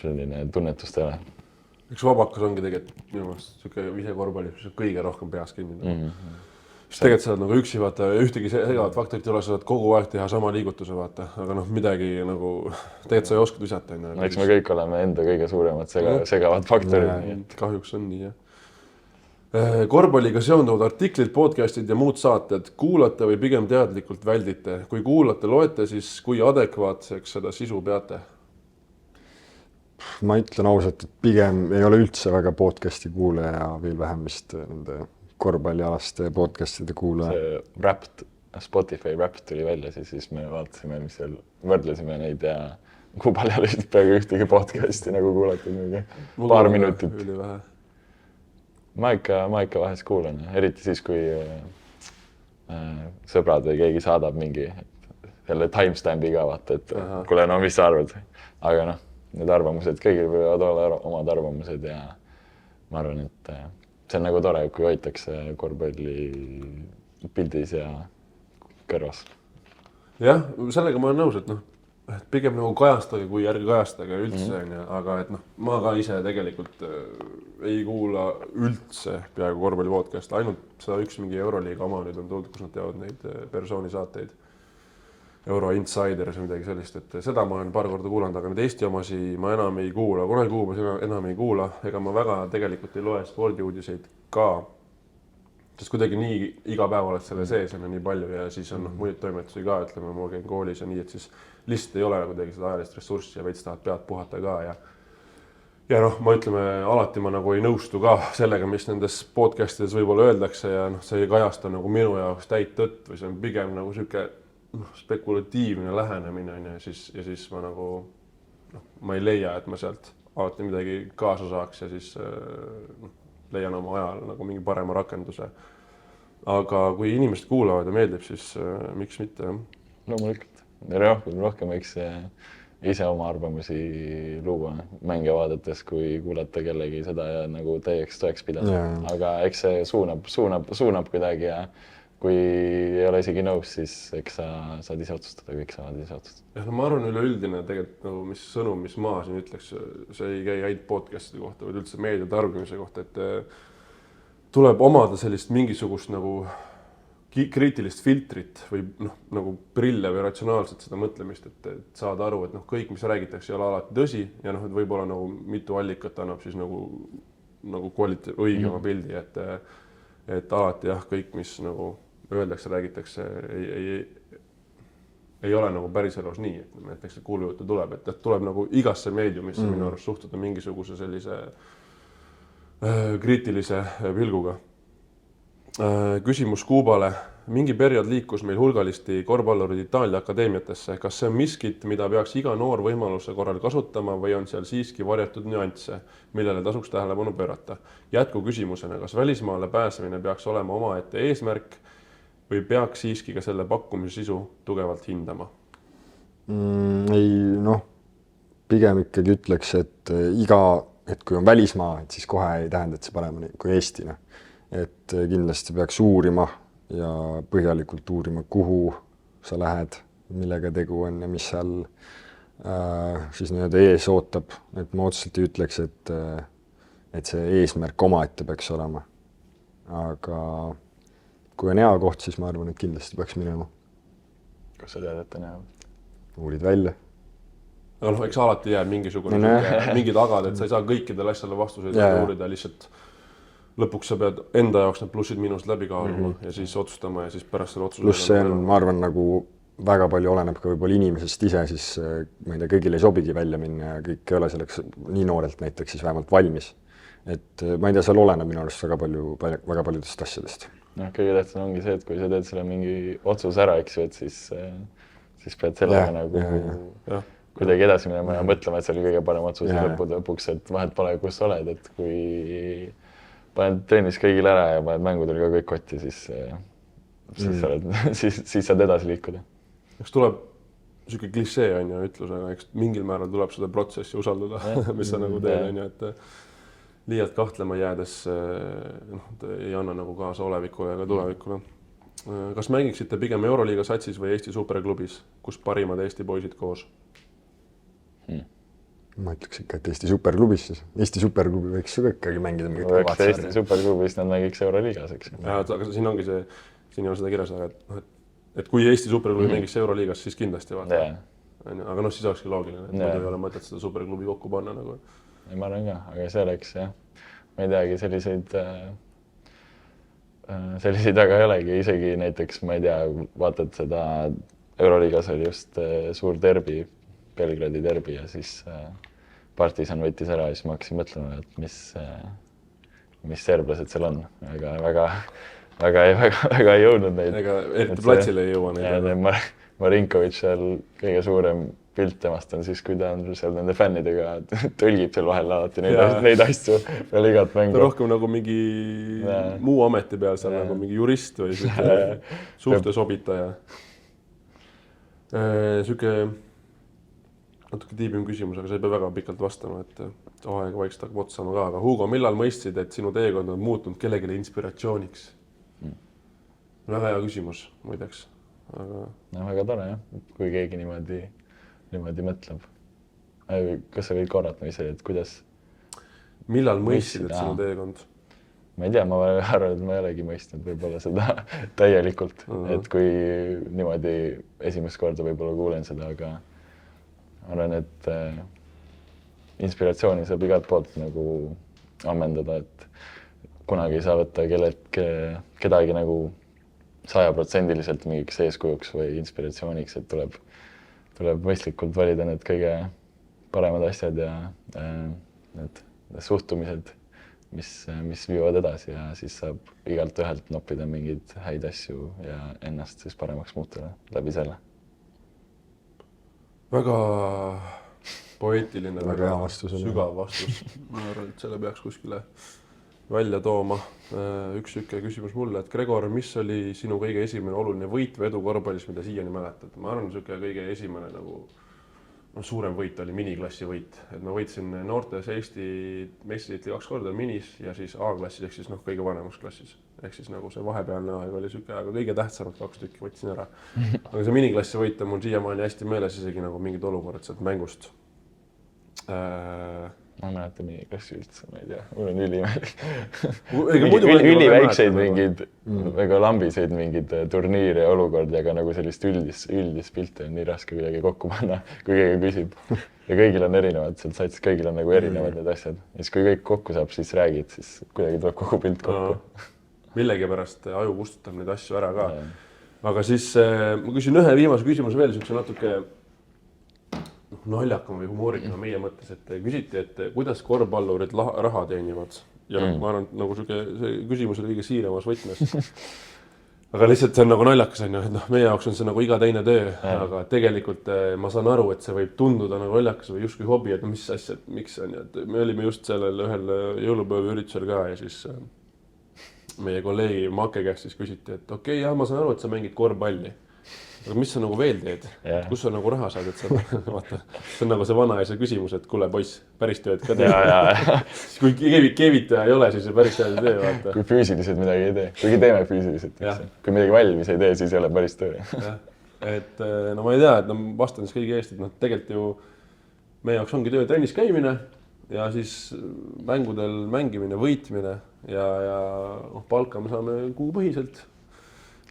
selline tunnetust ei ole. Üks vabakas ongi tegelikult minu meelest selline vise korvpalli, mis on kõige rohkem peas kinni. Siis tegelikult sa oled nagu üksi, vaata, ühtegi segavat faktorit ei ole, sa saad kogu aeg teha sama liigutuse, vaata, aga midagi nagu, tegelikult sa ei oskad visata. Eks me kõik oleme enda kõige suuremad segavad faktorid. Kahjuks on nii, jah. Korvpalliga seonduvad artiklid, podcastid ja muud saated kuulate või pigem teadlikult väldite. Kui kuulate, loete, siis kui adekvaatseks seda sisu peate? Ma ütlen ausalt, et pigem ei ole üldse väga podcasti kuulaja ja veel vähem vist nende korvpallialaste podcastide kuulaja. See Spotify Wrapped tuli välja, siis me vaatasime, mis seal võrdlesime neid ja kui palju oli peaaegu ühtegi podcasti nagu kuulatud. Paar minutit. Ma ikka vahest kuulan, eriti siis, kui sõbrad või keegi saadab mingi jälle timestampi ka vaata, et kuule, no mis sa arvad? Aga need arvamused, kõigil võivad olla omad arvamused ja ma arvan, et see on nagu tore, kui hoitakse korvpalli pildis ja kõrvas. Jah, sellega ma olen nõus, et pigem nagu kajastage, kui ärge kajastage üldse, aga et ma ka ise tegelikult ei kuula üldse peaaegu korvpalli podcast, ainult seda üks mingi Euroliiga oma nüüd on tulnud, kus nad teevad neid persooni saateid. Euro Insider või midagi sellist, et seda ma olen paar korda kuulanud, aga need Eesti omasi ma enam ei kuula, kunagi kuubas enam ei kuula, ega ma väga tegelikult ei loe spordiuudiseid ka, sest kuidagi nii iga päev oled selle sees ja nii palju ja siis on muid toimetusi ka, ütleme, ma käin koolis ja nii, et siis lihtsalt ei ole kuidagi seda ajalist ressurssi ja veits tahad pead puhata ka ja ma ütleme, alati ma nagu ei nõustu ka sellega, mis nendes podcastides võib-olla öeldakse ja see ei kajasta nagu minu jaoks täit tõtt või see on pigem nagu sihuke spekulatiivne lähenemine ja siis ma nagu ma ei leia, et ma sealt alati midagi kaasa saaks ja siis leian oma ajal nagu mingi parema rakenduse. Aga kui inimesed kuulavad ja meeldib, siis miks mitte? Loomulikult. Rohkem võiks ise oma arvamusi luua mänge vaadates, kui kuulata kellegi seda ja nagu täieks toeks pidada. Aga eks see suunab kuidagi ja kui ei ole isegi nõus, siis eks sa saad ise otsustada, kõik saavad ise otsustada. Ma arvan üleüldine tegelikult nagu mis sõnum, mis ma siin ütleks, see ei käi ainult podcastide kohta, vaid üldse meedia tarbimise kohta, et tuleb omada sellist mingisugust nagu kriitilist filtrit või nagu prille või ratsionaalselt seda mõtlemist, et saada aru, et kõik, mis räägitakse, ei ole alati tõsi ja et võib-olla nagu mitu allikat annab siis nagu õigema pildi, et alati kõik, mis nagu öeldakse, räägitakse, ei ole nagu päris elus nii, et näiteks kuulujutu tuleb, et tuleb nagu igasse meediumisse minu arust suhtuda mingisuguse sellise kriitilise pilguga. Küsimus Kuubale. Mingi periood liikus meil hulgalisti korvpallurid Itaalia akadeemiatesse. Kas see on miskit, mida peaks iga noor võimaluse korral kasutama või on seal siiski varjatud nüansse, millele tasuks tähelepanu pöörata? Jätku küsimusena, kas välismaale pääsemine peaks olema omaette eesmärk või peaks siiski ka selle pakkumise sisu tugevalt hindama? Ei, noh, pigem ikkagi ütleks, et kui on välismaa, et siis kohe ei tähenda, et see paremini kui Eesti. Et kindlasti peaks uurima ja põhjalikult uurima, kuhu sa lähed, millega tegu on ja mis seal siis nii-öelda ees ootab. Et ma otseselt ei ütleks, et see eesmärk omaette peaks olema. Aga kui on hea koht, siis ma arvan, et kindlasti peaks minema. Kas sa tead, et on hea? Uurid välja. No, eks alati jääb mingisugune mingi tagad, et sa ei saa kõikidele asjale vastuseid uurida, lihtsalt lõpuks sa pead enda jaoks need plussid miinused läbi kaaluma ja siis otsustama ja siis pärast selle otsuse. Pluss see on, ma arvan, nagu väga palju oleneb ka võib-olla inimesest ise, siis ma ei tea, kõigil ei sobigi välja minna ja kõik ei ole selleks nii noorelt näiteks siis vähemalt valmis. Et ma ei tea, seal oleneb minu arust väga paljudest asjadest. No, kõige tähtsam ongi see, et kui sa teed selle mingi otsus ära, eks ju, et siis pead sellega nagu kuidagi edasi minema ja mõtlema, et see oli kõige parem otsus ja lõpuks, et vahet pole, kus sa oled, et kui paned trennis kõigil ära ja paned mängudel ka kõik kotti, siis saad edasi liikuda. Eks tuleb selline klissee on ju ütlus, aga eks mingil määral tuleb seda protsessi usaldada, mis sa nagu teed on ju, et liialt kahtlema jäädes ei anna nagu kaasa olevikule ega tulevikule. Kas mängiksite pigem Euroliiga satsis või Eesti superklubis, kus parimad Eesti poisid koos? Ma ütleks ikka, et Eesti superklubis siis. Eesti superklubi võiks ju ikkagi mängida. Võiks Eesti superklubis nad mängiks Euroliigas, eks. Aga siin ongi see, siin ei ole seda kirjas, et kui Eesti superklubi mängiks Euroliigas, siis kindlasti vaata. Aga noh, siis olekski loogiline, et muidu ei ole mõtet seda superklubi kokku panna nagu. Ma arvan ka, aga see oleks jah. Ma ei teagi, selliseid aga ei olegi. Isegi näiteks, ma ei tea, vaatad seda Euroliigas oli just suur derbi, Belgradi derbi ja siis Partisan võttis ära ja siis ma hakkasin mõtlema, et mis serblased seal on. Väga ei jõudnud neid. Ega eriti platsile ei jõua neid. Marinkovic seal kõige suurem pilt temast on siis, kui ta on seal nende fännidega tõlgib seal vahel alati neid asju veel igat mängu. Ta rohkem nagu mingi muu ameti peal seal nagu mingi jurist või suhtesobitaja. Süke natuke tiibim küsimus, aga sa ei pea väga pikalt vastama, et aeg vaikselt hakkab otsama ka. Aga Hugo, millal mõistsid, et sinu teekond on muutunud kellegile inspiratsiooniks? Väga hea küsimus, muideks. Aga... No, väga tore, jah, kui keegi niimoodi mõtleb. Kas sa võid korrata, et kuidas? Millal mõistsid, et sinu teekond? Ma ei tea, ma arvan, et ma ei olegi mõistnud võib-olla seda täielikult. Et kui niimoodi esimest korda võib-olla kuulen seda, aga arvan, et inspiratsiooni saab igalt poolt nagu ammendada, et kunagi ei saa võtta kedagi nagu 100% mingiks eeskujuks või inspiratsiooniks, et tuleb mõistlikult valida need kõige paremad asjad ja need suhtumised, mis viivad edasi ja siis saab igalt ühelt noppida mingeid häid asju ja ennast siis paremaks muutuda läbi selle. Väga poeetiline, väga vastus, sügav vastus. Ma arvan, et selle peaks kuskile välja tooma. Üks küsimus mulle, et Gregor, mis oli sinu kõige esimene oluline võit või edu korvpallis, mida siiani mäletad? Ma arvan, et kõige esimene nagu suurem võit oli miniklassi võit. Et ma võitsin noortes Eesti meistritiitli 2 korda minis ja siis A-klassis ehk siis kõige vanemas klassis. Ehk siis nagu see vahepealne aeg oli süke, aga kõige tähtsamad 2 tükki võtsin ära. Aga see miniklassi võit on mul siiamaani hästi meeles isegi nagu mingid olukorrad sealt mängust. Ma mäletan miniklassi üldse, ma ei tea, mul on üliväikseid mingid, väga lambiseid mingid turniire ja olukordi, aga nagu sellist üldist pilti on nii raske kuidagi kokku panna, kui keegi küsib. Ja kõigil on erinevad, sealt saits kõigil on nagu erinevad need asjad. Ja siis kui kõik kokku saab, siis räägid, siis kuidagi tuleb kogu pilt kokku. Millegi pärast aju kustutab neid asju ära ka. aga siis ma küsin ühe viimase küsimuse veel, siukse natuke naljakam või humoorikam meie mõttes, et küsiti, et kuidas korvpallurid raha teenivad. Ja ma arvan, et nagu see küsimus oli kõige siiramas võtmes. Aga lihtsalt see on nagu naljakas, on ju, et meie jaoks on see nagu iga teine töö, aga tegelikult ma saan aru, et see võib tunduda nagu naljakas või justkui hobi, et mis asja, et miks on ju, et me olime just sellel ühel jõulupäeva üritusel ka ja siis meie kolleegi Make käest siis küsiti, et okei, jah, ma saan aru, et sa mängid korvpalli. Aga mis sa nagu veel teed? Kus sa nagu raha saad, et sa vaata, see on nagu see vanaisa küsimus, et kuule poiss, päris tööd ka teed. Kui keevitaja ei ole, siis päris tööd ei tee, vaata. Kui füüsiliselt midagi ei tee, kuigi teeme füüsiliselt. Kui midagi valmis ei tee, siis ei ole päris töö. Et no ma ei tea, et vastan siis kõigi eest, et tegelikult ju meie jaoks ongi töö trennis käimine ja siis mängudel mängimine, võitmine ja palka me saame kuupõhiselt,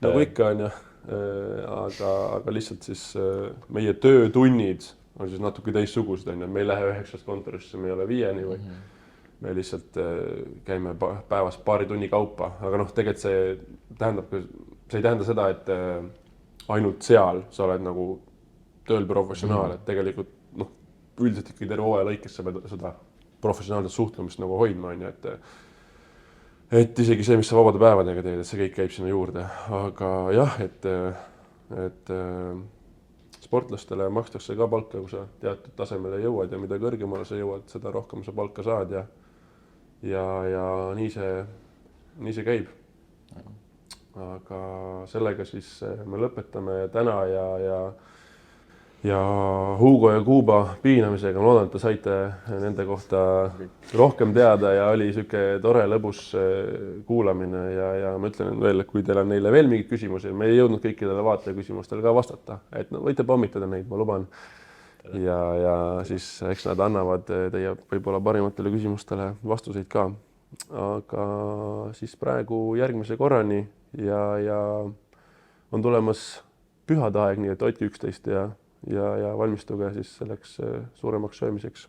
nagu ikka on ju. Aga lihtsalt siis meie töötunnid on siis natuke teissugused, on ju, me ei lähe 9 kontorisse, me ei ole 5 või me lihtsalt käime päevas paari tunni kaupa, aga tegelikult see ei tähenda seda, et ainult seal sa oled nagu tööl professionaal, et tegelikult üldiselt ikkagi terve hooaja lõikes sa pead seda professionaalset suhtlemist nagu hoidma, on ju, et isegi see, mis sa vabade päevadega teed, et see kõik käib sinna juurde, aga jah, et sportlastele makstakse ka palka, kui sa teatud tasemele jõuad ja mida kõrgemale sa jõuad, seda rohkem sa palka saad ja nii see käib. Aga sellega siis me lõpetame täna ja Hugo ja Kuuba piinamisega. Ma loodan, et te saite nende kohta rohkem teada ja oli siuke tore lõbus kuulamine ja ma ütlen veel, et kui teil on neile veel mingid küsimusi, me ei jõudnud kõikidele vaataja küsimustele ka vastata, et võite pommitada neid, ma luban. Ja siis eks nad annavad teie võib-olla parimatele küsimustele vastuseid ka. Aga siis praegu järgmise korrani ja on tulemas pühade aeg, nii et hoidke üksteist ja valmistuge siis selleks suuremaks söömiseks.